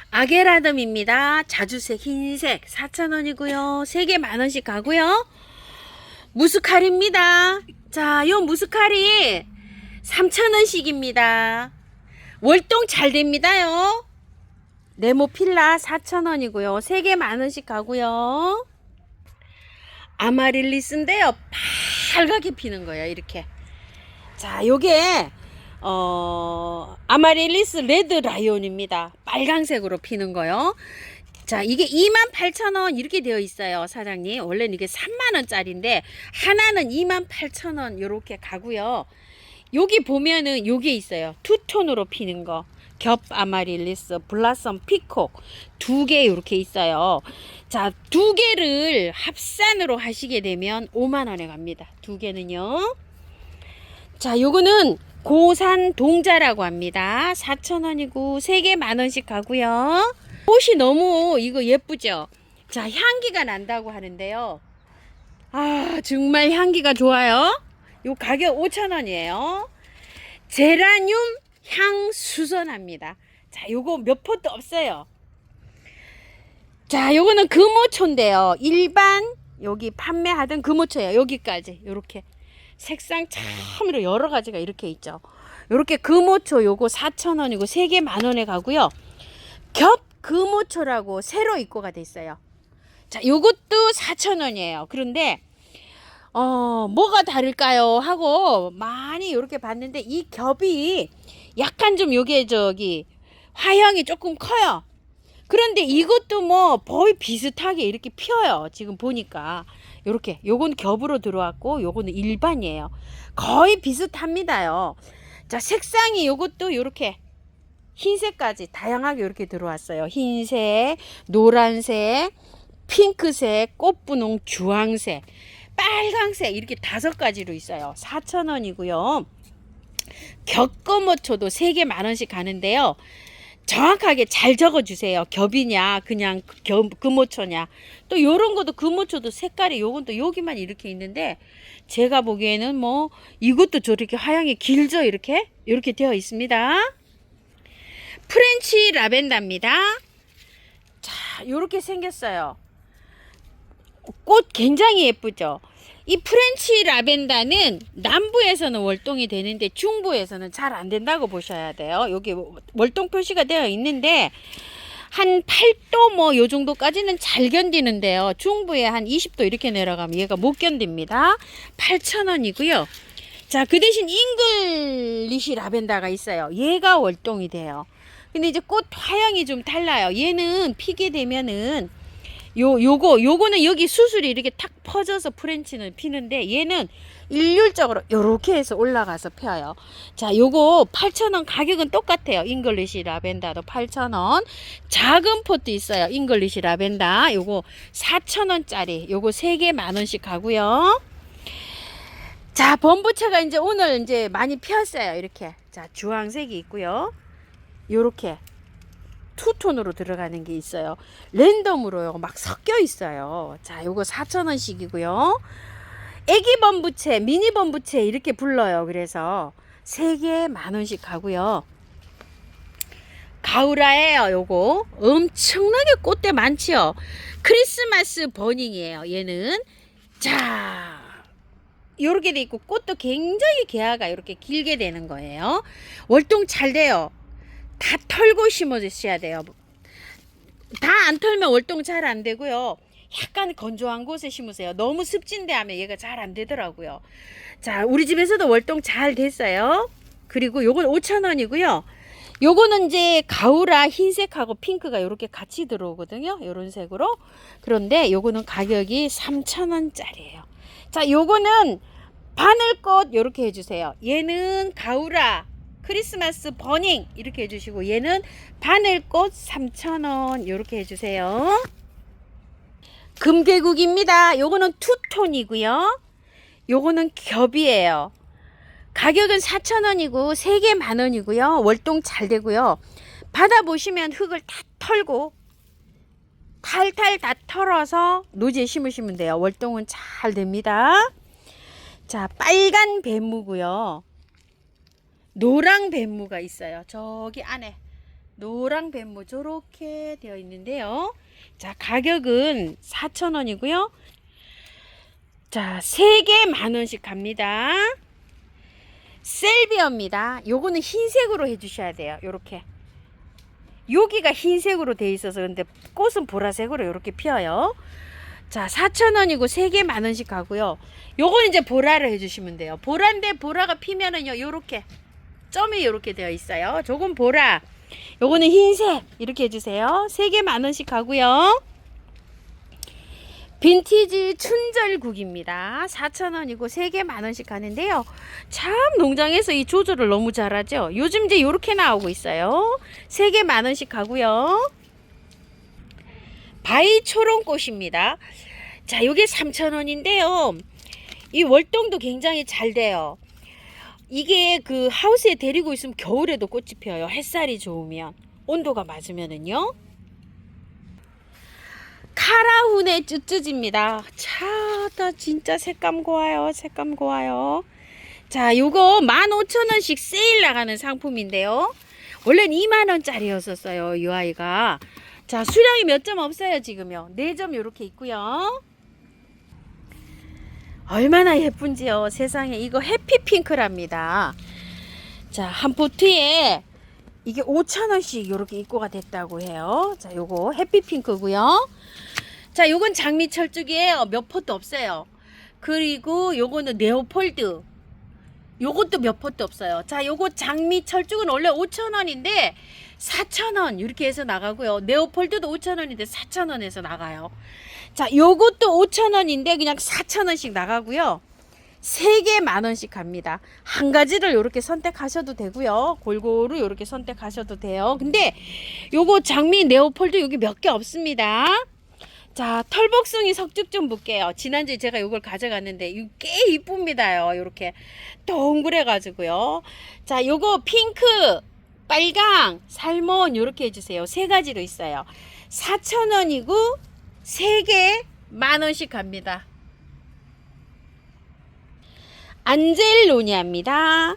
아게라듬입니다. 자주색 흰색 4,000원이고요. 3개 만원씩 가고요. 무스칼입니다. 자, 요 무스칼이 3,000원씩입니다. 월동 잘 됩니다요. 네모필라 4,000원이고요. 3개 만원씩 가고요. 아마릴리스인데요. 빨갛게 피는 거예요. 이렇게. 자, 요게 아마릴리스 레드 라이온입니다. 빨강색으로 피는 거요. 자, 이게 28,000원 이렇게 되어 있어요. 사장님. 원래는 이게 3만원짜리인데 하나는 28,000원 이렇게 가고요. 여기 보면은 요게 있어요. 투톤으로 피는 거. 겹 아마릴리스, 블라썸 피콕 2개 이렇게 있어요. 자, 2개를 합산으로 하시게 되면 5만원에 갑니다. 2개는요. 자, 요거는 고산 동자라고 합니다. 4,000원이고 3개 만원씩 가고요. 꽃이 너무 이거 예쁘죠? 자, 향기가 난다고 하는데요. 아, 정말 향기가 좋아요. 요 가격 5,000원이에요. 제라늄 향 수선합니다. 자, 요거 몇 포트 없어요. 자, 요거는 금오초인데요. 일반 여기 판매하던 금오초예요. 여기까지 요렇게 색상 참으로 여러 가지가 이렇게 있죠. 요렇게 금오초 요거 4,000원이고 3개 만원에 가고요. 겹 금오초라고 새로 입고가 됐어요. 자, 요것도 4,000원이에요. 그런데 뭐가 다를까요? 하고 많이 이렇게 봤는데 이 겹이 약간 좀 요게 화형이 조금 커요. 그런데 이것도 뭐 거의 비슷하게 이렇게 피어요. 지금 보니까 요렇게 요건 겹으로 들어왔고 요거는 일반이에요. 거의 비슷합니다요. 자, 색상이 요것도 요렇게 흰색까지 다양하게 이렇게 들어왔어요. 흰색, 노란색, 핑크색, 꽃분홍, 주황색, 빨강색 이렇게 5가지로 있어요. 4,000원이고요. 겹금오초도 3개 만원씩 가는데요. 정확하게 잘 적어주세요. 겹이냐 그냥 금오초냐. 또 요런 것도 금오초도 색깔이 요건 또 여기만 이렇게 있는데 제가 보기에는 뭐 이것도 저렇게 화양이 길죠. 이렇게 되어 있습니다. 프렌치 라벤더입니다. 자, 요렇게 생겼어요. 꽃 굉장히 예쁘죠. 이 프렌치 라벤더는 남부에서는 월동이 되는데 중부에서는 잘 안 된다고 보셔야 돼요. 여기 월동 표시가 되어 있는데 한 8도 뭐 요 정도까지는 잘 견디는데요. 중부에 한 20도 이렇게 내려가면 얘가 못 견딥니다. 8,000원이고요. 자, 그 대신 잉글리시 라벤더가 있어요. 얘가 월동이 돼요. 근데 이제 꽃 화형이 좀 달라요. 얘는 피게 되면은 요거는 여기 수술이 이렇게 탁 퍼져서 프렌치는 피는데 얘는 일률적으로 요렇게 해서 올라가서 펴요. 자, 요거 8,000원 가격은 똑같아요. 잉글리시 라벤더도 8,000원. 작은 포트 있어요. 잉글리시 라벤더. 요거 4,000원짜리. 요거 3개 만원씩 가고요. 자, 범부채가 이제 오늘 이제 많이 피었어요. 이렇게. 자, 주황색이 있고요. 요렇게 투톤으로 들어가는 게 있어요. 랜덤으로요. 막 섞여 있어요. 자, 요거 4,000원씩이고요. 애기 범부채, 미니 범부채 이렇게 불러요. 그래서 3개 만원씩 가고요. 가우라예요. 요거 엄청나게 꽃대 많지요. 크리스마스 버닝이에요. 얘는 자, 요렇게 돼 있고 꽃도 굉장히 개화가 이렇게 길게 되는 거예요. 월동 잘 돼요. 다 털고 심어주셔야 돼요. 다 안 털면 월동 잘 안 되고요. 약간 건조한 곳에 심으세요. 너무 습진데 하면 얘가 잘 안 되더라고요. 자, 우리 집에서도 월동 잘 됐어요. 그리고 요건 5,000원이고요. 요거는 이제 가우라 흰색하고 핑크가 이렇게 같이 들어오거든요. 요런 색으로. 그런데 요거는 가격이 3,000원짜리예요. 자, 요거는 바늘꽃 요렇게 해주세요. 얘는 가우라 크리스마스 버닝 이렇게 해주시고, 얘는 바늘꽃 3,000원 요렇게 해주세요. 금계국입니다. 요거는 투톤이고요. 요거는 겹이에요. 가격은 4,000원이고 3개 만원이고요. 월동 잘 되고요. 받아보시면 흙을 다 털고 탈탈 다 털어서 노지에 심으시면 돼요. 월동은 잘 됩니다. 자, 빨간 뱀무고요. 노랑 뱀무가 있어요. 저기 안에 노랑 뱀무 저렇게 되어 있는데요. 자, 가격은 4,000원이고요. 자, 3개 만원씩 갑니다. 셀비어입니다. 요거는 흰색으로 해주셔야 돼요. 요렇게 여기가 흰색으로 돼 있어서, 근데 꽃은 보라색으로 요렇게 피어요. 자, 4,000원이고 3개 만원씩 가고요. 요거는 이제 보라를 해주시면 돼요. 보라인데 보라가 피면은요 요렇게 점이 요렇게 되어 있어요. 조금 보라. 요거는 흰색 이렇게 해주세요. 3개 만원씩 가고요. 빈티지 춘절국입니다. 4,000원이고 3개 만원씩 가는데요. 참 농장에서 이 조절을 너무 잘하죠. 요즘 이제 요렇게 나오고 있어요. 3개 만원씩 가고요. 바위 초롱꽃입니다. 자, 요게 3,000원인데요. 이 월동도 굉장히 잘 돼요. 이게 그 하우스에 데리고 있으면 겨울에도 꽃이 피어요. 햇살이 좋으면, 온도가 맞으면은요. 카라훈의 쯔쯔지입니다. 차, 나 진짜 색감 고와요. 색감 고와요. 자, 요거 15,000원씩 세일 나가는 상품인데요. 원래는 20,000원짜리였었어요. 이 아이가. 자, 수량이 몇 점 없어요. 지금요. 4점 요렇게 있고요. 얼마나 예쁜지요. 세상에. 이거 해피핑크랍니다. 자, 한 포트에 이게 5,000원씩 요렇게 입고가 됐다고 해요. 자, 요거 해피핑크고요. 자, 요건 장미철쭉이에요. 몇 포트 없어요. 그리고 요거는 네오폴드. 요것도 몇 포트 없어요. 자, 요거 장미철쭉은 원래 5,000원인데 4,000원 이렇게 해서 나가고요. 네오폴드도 5,000원인데 4,000원에서 나가요. 자, 요것도 5,000원인데 그냥 4,000원씩 나가고요. 3개 만원씩 갑니다. 한 가지를 이렇게 선택하셔도 되고요. 골고루 이렇게 선택하셔도 돼요. 근데 요거 장미 네오폴드 여기 몇 개 없습니다. 자, 털복숭이 석죽 좀 볼게요. 지난주에 제가 요걸 가져갔는데 이거 꽤 이쁩니다요. 요렇게 동그래 가지고요. 자, 요거 핑크, 빨강, 살몬 요렇게 해주세요. 3가지로 있어요. 4,000원이고 3개 만원씩 갑니다. 안젤로니아입니다.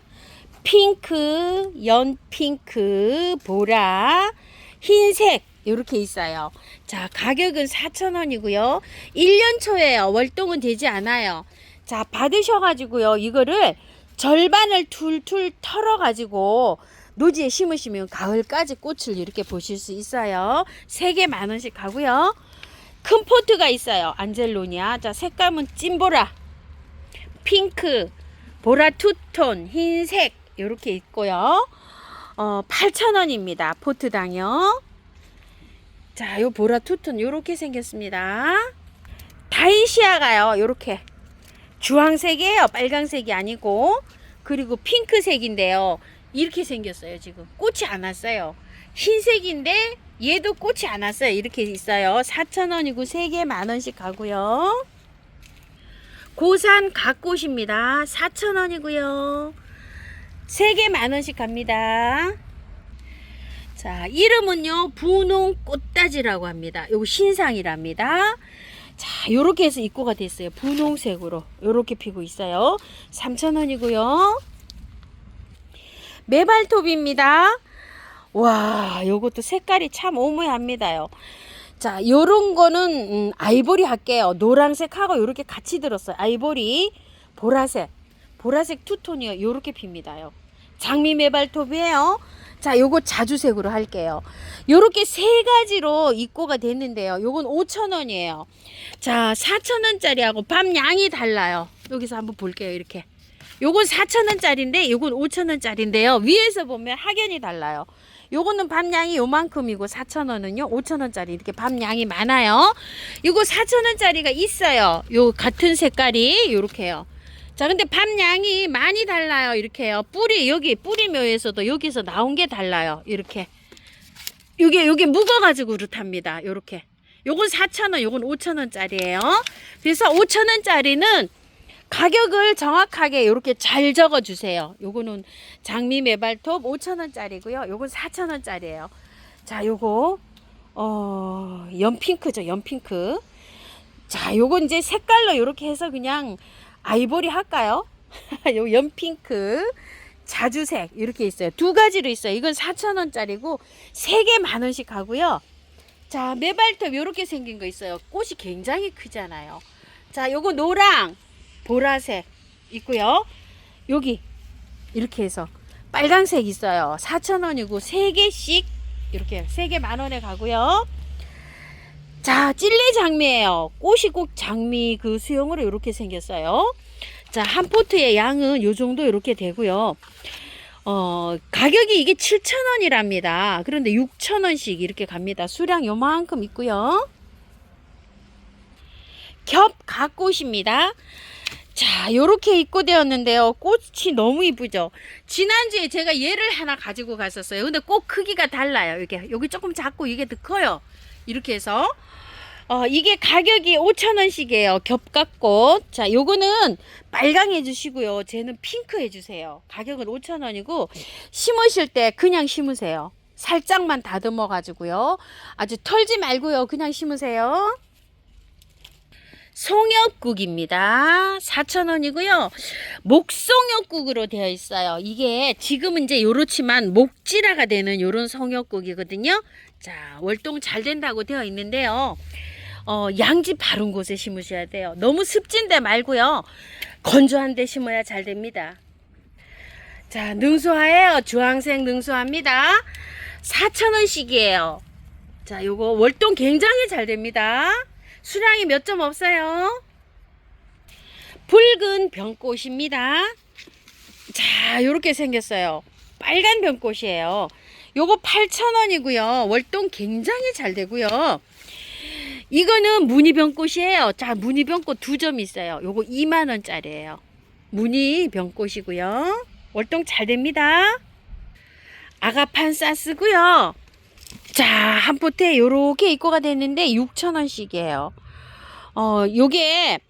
핑크, 연핑크, 보라, 흰색 이렇게 있어요. 자, 가격은 4,000원이고요. 1년 초에요. 월동은 되지 않아요. 자, 받으셔가지고요. 이거를 절반을 툴툴 털어가지고 노지에 심으시면 가을까지 꽃을 이렇게 보실 수 있어요. 3개 만원씩 가고요. 큰 포트가 있어요. 안젤로니아. 자, 색감은 찐보라, 핑크, 보라 투톤, 흰색 이렇게 있고요. 8,000원입니다. 포트당요. 자, 요 보라 투톤 요렇게 생겼습니다. 다이시아가요. 요렇게 주황색이에요. 빨강색이 아니고. 그리고 핑크색인데요. 이렇게 생겼어요. 지금 꽃이 안 왔어요. 흰색인데 얘도 꽃이 안 왔어요. 이렇게 있어요. 4,000원이고 3개 만원씩 가고요. 고산 갓꽃입니다. 4,000원이고요. 3개 만원씩 갑니다. 자, 이름은요 분홍 꽃다지라고 합니다. 요거 신상이랍니다. 자, 요렇게 해서 입고가 됐어요. 분홍색으로 요렇게 피고 있어요. 3,000원이고요. 메발톱입니다. 와, 요것도 색깔이 참 오묘합니다요. 자, 요런 거는 아이보리 할게요. 노란색하고 요렇게 같이 들었어요. 아이보리, 보라색 투톤이요. 요렇게 핍니다요. 장미 메발톱이에요. 자, 요거 자주색으로 할게요. 요렇게 3가지로 입고가 됐는데요. 요건 5,000원이에요. 자, 4,000원짜리하고 밤 양이 달라요. 여기서 한번 볼게요. 이렇게 요건 4,000원짜리인데 요건 5,000원짜리인데요. 위에서 보면 확연히 달라요. 요거는 밤양이 요만큼이고 4,000원은요 5,000원짜리 이렇게 밤양이 많아요. 요거 4,000원짜리가 있어요. 요 같은 색깔이 요렇게요. 자, 근데 밤양이 많이 달라요. 이렇게요. 뿌리 여기 뿌리묘에서도 여기서 나온 게 달라요. 이렇게 요게 묵어가지고 그렇답니다. 요렇게 요건 4,000원, 요건 5,000원짜리예요. 그래서 5,000원짜리는 가격을 정확하게 이렇게 잘 적어 주세요. 요거는 장미 메발톱 5,000원짜리고요. 요건 4,000원짜리예요. 자, 요거 연핑크죠. 연핑크. 자, 요거 이제 색깔로 이렇게 해서 그냥 아이보리 할까요? 요 연핑크 자주색 이렇게 있어요. 두 가지로 있어요. 이건 4,000원짜리고 3개 만원씩 하고요. 자, 메발톱 요렇게 생긴 거 있어요. 꽃이 굉장히 크잖아요. 자, 요거 노랑 보라색 있고요. 여기 이렇게 해서 빨간색 있어요. 4,000원이고 3개씩 이렇게 3개 만원에 가고요. 자, 찔레 장미예요. 꽃이 꼭 장미 그 수영으로 이렇게 생겼어요. 자, 한 포트의 양은 요 정도 이렇게 되고요. 가격이 이게 7,000원이랍니다. 그런데 6,000원씩 이렇게 갑니다. 수량 요만큼 있고요. 겹 갓꽃입니다. 자, 요렇게 입고되었는데요. 꽃이 너무 이쁘죠. 지난주에 제가 얘를 하나 가지고 갔었어요. 근데 꽃 크기가 달라요. 여기 조금 작고 이게 더 커요. 이렇게 해서 이게 가격이 5,000원씩이에요. 겹갓꽃. 자, 요거는 빨강 해주시고요. 쟤는 핑크 해주세요. 가격은 5,000원이고 심으실 때 그냥 심으세요. 살짝만 다듬어 가지고요. 아주 털지 말고요. 그냥 심으세요. 송엽국입니다. 4,000원이고요. 목송엽국으로 되어 있어요. 이게 지금은 이제 요렇지만 목질화가 되는 요런 송엽국이거든요. 자, 월동 잘 된다고 되어 있는데요. 양지 바른 곳에 심으셔야 돼요. 너무 습진 데 말고요. 건조한 데 심어야 잘 됩니다. 자, 능수화예요. 주황색 능수화입니다. 4,000원씩이에요. 자, 요거 월동 굉장히 잘 됩니다. 수량이 몇 점 없어요. 붉은 병꽃입니다. 자, 요렇게 생겼어요. 빨간 병꽃이에요. 요거 8,000원이고요. 월동 굉장히 잘 되고요. 이거는 무늬병꽃이에요. 자, 무늬병꽃 2점 있어요. 요거 2만원짜리예요. 무늬병꽃이고요. 월동 잘 됩니다. 아가판사스고요. 자, 한 포트에 요렇게 입고가 됐는데 6,000원씩이에요. 요게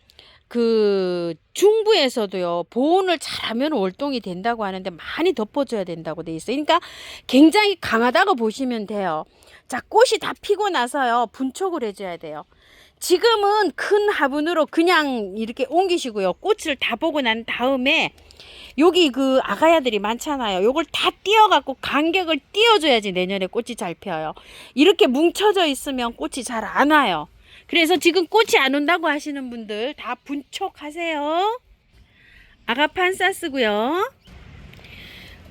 그 중부에서도요, 보온을 잘하면 월동이 된다고 하는데 많이 덮어줘야 된다고 돼 있어요. 그러니까 굉장히 강하다고 보시면 돼요. 자, 꽃이 다 피고 나서요, 분촉을 해줘야 돼요. 지금은 큰 화분으로 그냥 이렇게 옮기시고요. 꽃을 다 보고 난 다음에 여기 그 아가야들이 많잖아요. 요걸 다 띄어갖고 간격을 띄워줘야지 내년에 꽃이 잘 펴요. 이렇게 뭉쳐져 있으면 꽃이 잘 안 와요. 그래서 지금 꽃이 안 온다고 하시는 분들 다 분촉하세요. 아가판사스고요.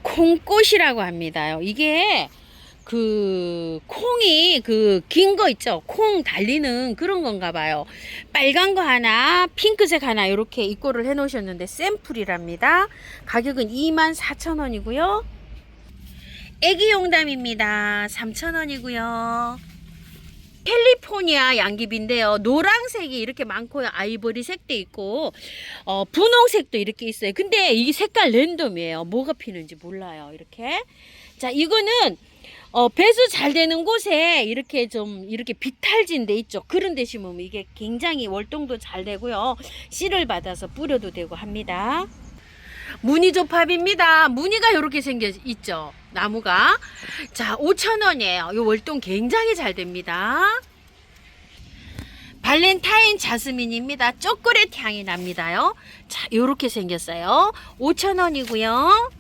콩꽃이라고 합니다. 이게 그 콩이 그 긴 거 있죠. 콩 달리는 그런 건가 봐요. 빨간 거 하나, 핑크색 하나 이렇게 입고를 해 놓으셨는데 샘플이랍니다. 가격은 24,000원이고요. 애기 용담입니다. 3,000원이고요. 캘리포니아 양귀비인데요. 노란색이 이렇게 많고요. 아이보리색도 있고 분홍색도 이렇게 있어요. 근데 이 색깔 랜덤이에요. 뭐가 피는지 몰라요. 이렇게. 자, 이거는 배수 잘 되는 곳에 이렇게 좀 이렇게 비탈진 데 있죠. 그런 데 심으면 이게 굉장히 월동도 잘 되고요. 씨를 받아서 뿌려도 되고 합니다. 무늬조팝입니다. 무늬가 이렇게 생겨 있죠. 나무가. 자, 5,000원이에요. 이 월동 굉장히 잘 됩니다. 발렌타인 자스민입니다. 초콜릿 향이 납니다요. 자, 이렇게 생겼어요. 5,000원이고요.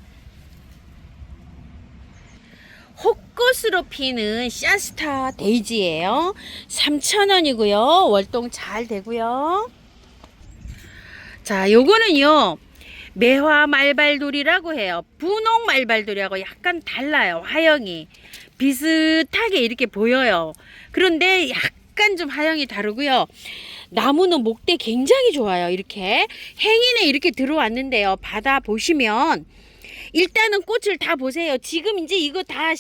혹꽃으로 피는 샤스타 데이지예요. 3,000원이고요. 월동 잘 되고요. 자, 요거는요, 매화 말발돌이라고 해요. 분홍 말발돌이하고 약간 달라요. 화형이 비슷하게 이렇게 보여요. 그런데 약간 좀 화형이 다르고요. 나무는 목대 굉장히 좋아요. 이렇게 행인에 이렇게 들어왔는데요. 받아 보시면 일단은 꽃을 다 보세요. 지금 이제 이거 다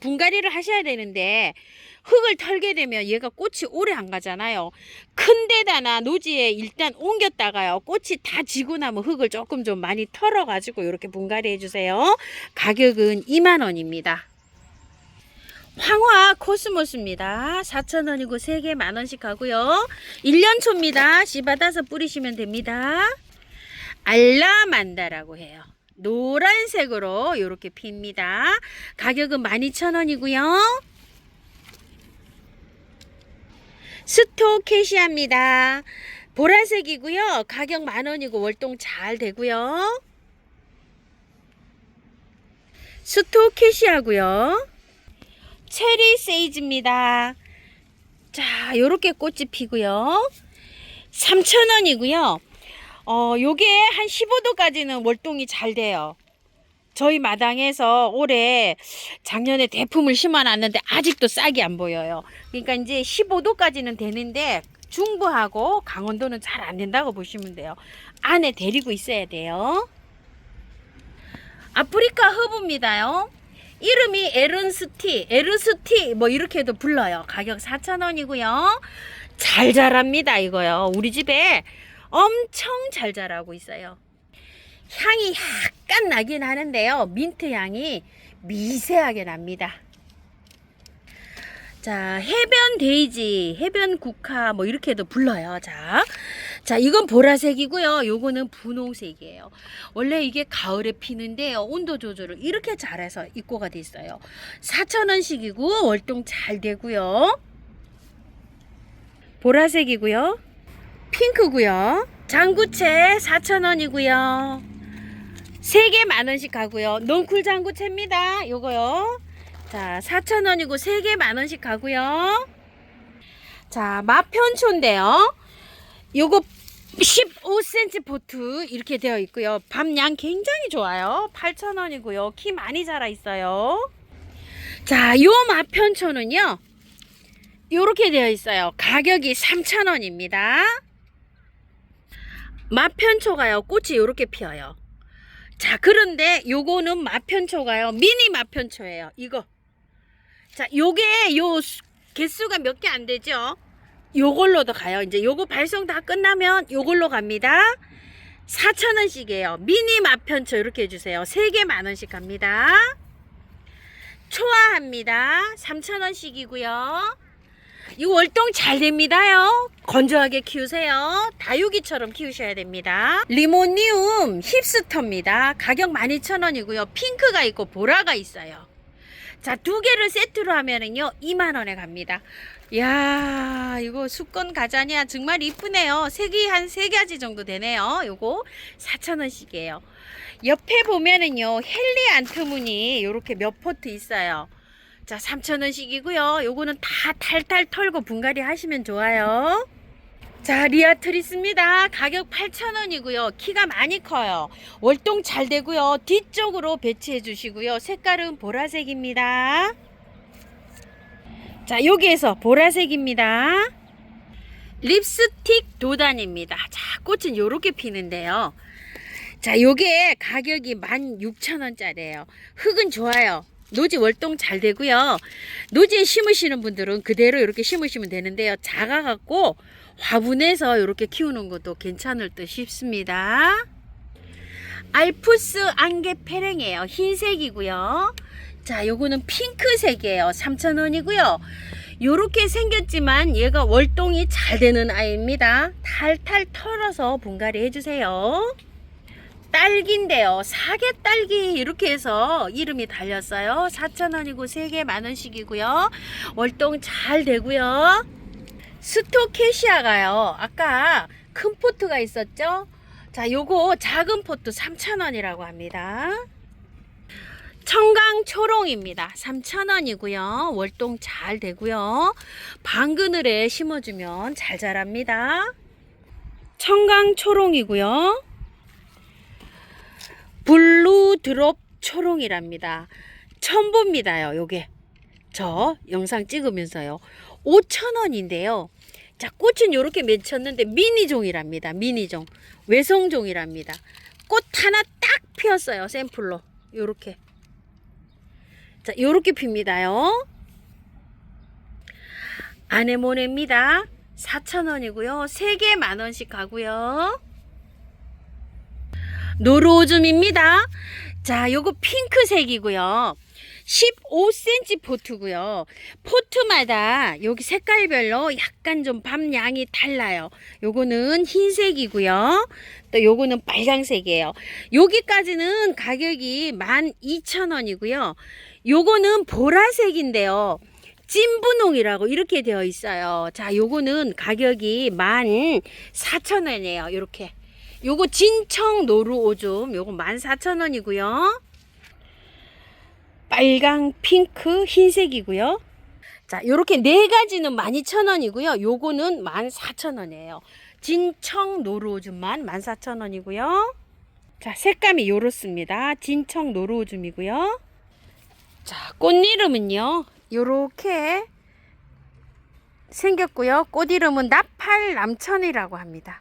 분갈이를 하셔야 되는데 흙을 털게 되면 얘가 꽃이 오래 안 가잖아요. 큰 데다나 노지에 일단 옮겼다가요. 꽃이 다 지고 나면 흙을 조금 좀 많이 털어 가지고 이렇게 분갈이 해주세요. 가격은 2만원입니다. 황화 코스모스입니다. 4,000원이고 3개 만원씩 하고요. 1년초입니다. 씨 받아서 뿌리시면 됩니다. 알라만다라고 해요. 노란색으로 이렇게 핍니다. 가격은 12,000원이고요. 스토케시아입니다. 보라색이고요. 가격 만원이고 월동 잘 되고요. 스토케시아고요. 체리 세이지입니다. 자, 요렇게 꽃이 피고요. 3,000원이고요. 요게 한 15도까지는 월동이 잘 돼요. 저희 마당에서 올해 작년에 대품을 심어놨는데 아직도 싹이 안 보여요. 그러니까 이제 15도까지는 되는데 중부하고 강원도는 잘 안 된다고 보시면 돼요. 안에 데리고 있어야 돼요. 아프리카 허브입니다요. 이름이 에르스티 뭐 이렇게도 불러요. 가격 4,000원이고요. 잘 자랍니다 이거요. 우리 집에 엄청 잘 자라고 있어요. 향이 약간 나긴 하는데요. 민트 향이 미세하게 납니다. 자, 해변 데이지, 해변 국화 뭐 이렇게도 불러요. 자, 이건 보라색이고요. 요거는 분홍색이에요. 원래 이게 가을에 피는데요. 온도 조절을 이렇게 잘해서 입고가 돼 있어요. 4,000원씩이고 월동 잘 되고요. 보라색이고요. 핑크고요. 장구채 4,000원이고요. 3개 만원씩 가고요. 넝쿨 장구채입니다. 요거요. 자, 4,000원이고 3개 만원씩 가고요. 자, 마편초인데요. 요거 15cm 포트 이렇게 되어 있고요. 밤양 굉장히 좋아요. 8,000원이고요. 키 많이 자라 있어요. 자, 요 마편초는요. 요렇게 되어 있어요. 가격이 3,000원입니다. 마편초가요. 꽃이 요렇게 피어요. 자, 그런데 요거는 마편초가요. 미니 마편초예요. 이거. 자, 요게 요 개수가 몇 개 안 되죠? 요걸로도 가요. 이제 요거 발송 다 끝나면 요걸로 갑니다. 4,000원씩이에요. 미니 마편초 이렇게 해주세요. 3개 만원씩 갑니다. 초아합니다. 3,000원씩이고요. 이거 월동 잘 됩니다요. 건조하게 키우세요. 다육이처럼 키우셔야 됩니다. 리모니움 힙스터입니다. 가격 12,000원이고요. 핑크가 있고 보라가 있어요. 자, 2개를 세트로 하면은요 2만원에 갑니다. 야, 이거 수건 가자냐 정말 이쁘네요. 색이 한 3가지 정도 되네요. 요거 4,000원씩이에요. 옆에 보면은요 헬리안트문이 요렇게 몇 포트 있어요. 자, 3,000원씩이고요. 요거는 다 탈탈 털고 분갈이 하시면 좋아요. 자, 리아트리스입니다. 가격 8,000원이고요. 키가 많이 커요. 월동 잘 되고요. 뒤쪽으로 배치해 주시고요. 색깔은 보라색입니다. 자, 여기에서 보라색입니다. 립스틱 도단입니다. 자, 꽃은 요렇게 피는데요. 자, 요게 가격이 16,000원짜리예요. 흙은 좋아요. 노지 월동 잘 되고요. 노지에 심으시는 분들은 그대로 이렇게 심으시면 되는데요. 작아갖고 화분에서 이렇게 키우는 것도 괜찮을 듯 싶습니다. 알프스 안개페랭이에요. 흰색이고요. 자, 요거는 핑크색이에요. 3,000원이고요. 요렇게 생겼지만 얘가 월동이 잘 되는 아이입니다. 탈탈 털어서 분갈이 해주세요. 딸기인데요. 사계딸기 이렇게 해서 이름이 달렸어요. 4,000원이고 3개 만원씩이고요. 월동 잘 되고요. 스토케시아가요. 아까 큰 포트가 있었죠. 자, 요거 작은 포트 3,000원이라고 합니다. 청강초롱입니다. 3,000원이고요. 월동 잘 되고요. 방그늘에 심어주면 잘 자랍니다. 청강초롱이고요. 블루드롭 초롱이랍니다. 처음 봅니다요. 요게 저 영상 찍으면서요. 5,000원인데요. 자, 꽃은 요렇게 맺혔는데 미니종이랍니다. 미니종. 외성종이랍니다. 꽃 하나 딱 피었어요. 샘플로. 요렇게. 자, 요렇게 핍니다요. 아네모네입니다. 4,000원이고요. 3개 만원씩 가고요. 노루오줌입니다. 자, 요거 핑크색이고요. 15cm 포트고요. 포트마다 여기 색깔별로 약간 좀 밤양이 달라요. 요거는 흰색이고요. 또 요거는 빨강색이에요. 여기까지는 가격이 12,000원이고요. 요거는 보라색인데요. 찐분홍이라고 이렇게 되어 있어요. 자, 요거는 가격이 14,000원이에요. 요렇게. 요거 진청 노루오줌 요거 14,000원이고요. 빨강, 핑크, 흰색이고요. 자, 요렇게 네 가지는 12,000원이고요. 요거는 14,000원이에요. 진청 노루오줌만 14,000원이고요. 자, 색감이 요렇습니다. 진청 노루오줌이고요. 자, 꽃 이름은요. 요렇게 생겼고요. 꽃 이름은 나팔남천이라고 합니다.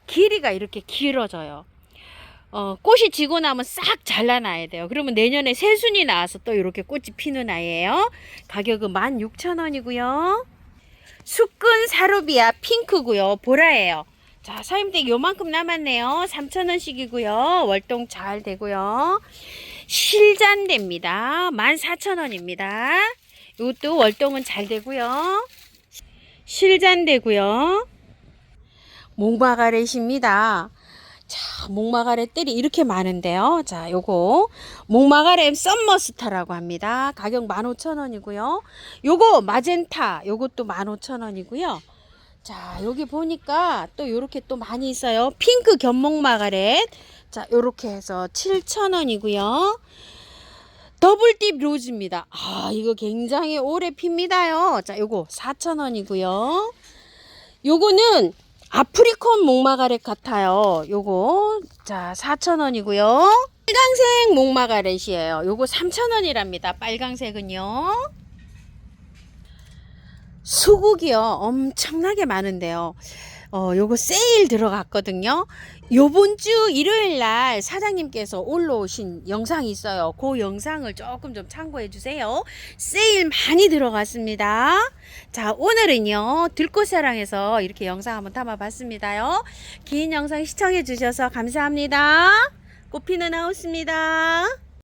길이가 이렇게 길어져요. 꽃이 지고 나면 싹 잘라놔야 돼요. 그러면 내년에 새순이 나와서 또 이렇게 꽃이 피는 아이예요. 가격은 16,000원이고요. 수끈 사루비아 핑크고요. 보라예요. 자, 사임댁 요만큼 남았네요. 3,000원씩이고요. 월동 잘 되고요. 실잔대입니다. 14,000원입니다. 이것도 월동은 잘 되고요. 실잔대고요. 목마가렛입니다. 자, 목마가렛들이 이렇게 많은데요. 자, 요거 목마가렛 썸머스타라고 합니다. 가격 15,000원이고요. 요거 마젠타 요것도 15,000원이고요. 자, 여기 보니까 또 요렇게 또 많이 있어요. 핑크 견목마가렛. 자, 요렇게 해서 7,000원이고요. 더블딥 로즈입니다. 아, 이거 굉장히 오래 핍니다요. 자, 요거 4,000원이고요. 요거는 아프리콘 목마가렛 같아요. 요거 자 4,000원이고요. 빨강색 목마가렛이에요. 요거 3,000원이랍니다. 빨강색은요. 수국이요. 엄청나게 많은데요. 요거 세일 들어갔거든요. 요번 주 일요일 날 사장님께서 올라오신 영상이 있어요. 그 영상을 조금 좀 참고해 주세요. 세일 많이 들어갔습니다. 자, 오늘은요 들꽃사랑에서 이렇게 영상 한번 담아 봤습니다요. 긴 영상 시청해 주셔서 감사합니다. 꽃피는 하우스입니다.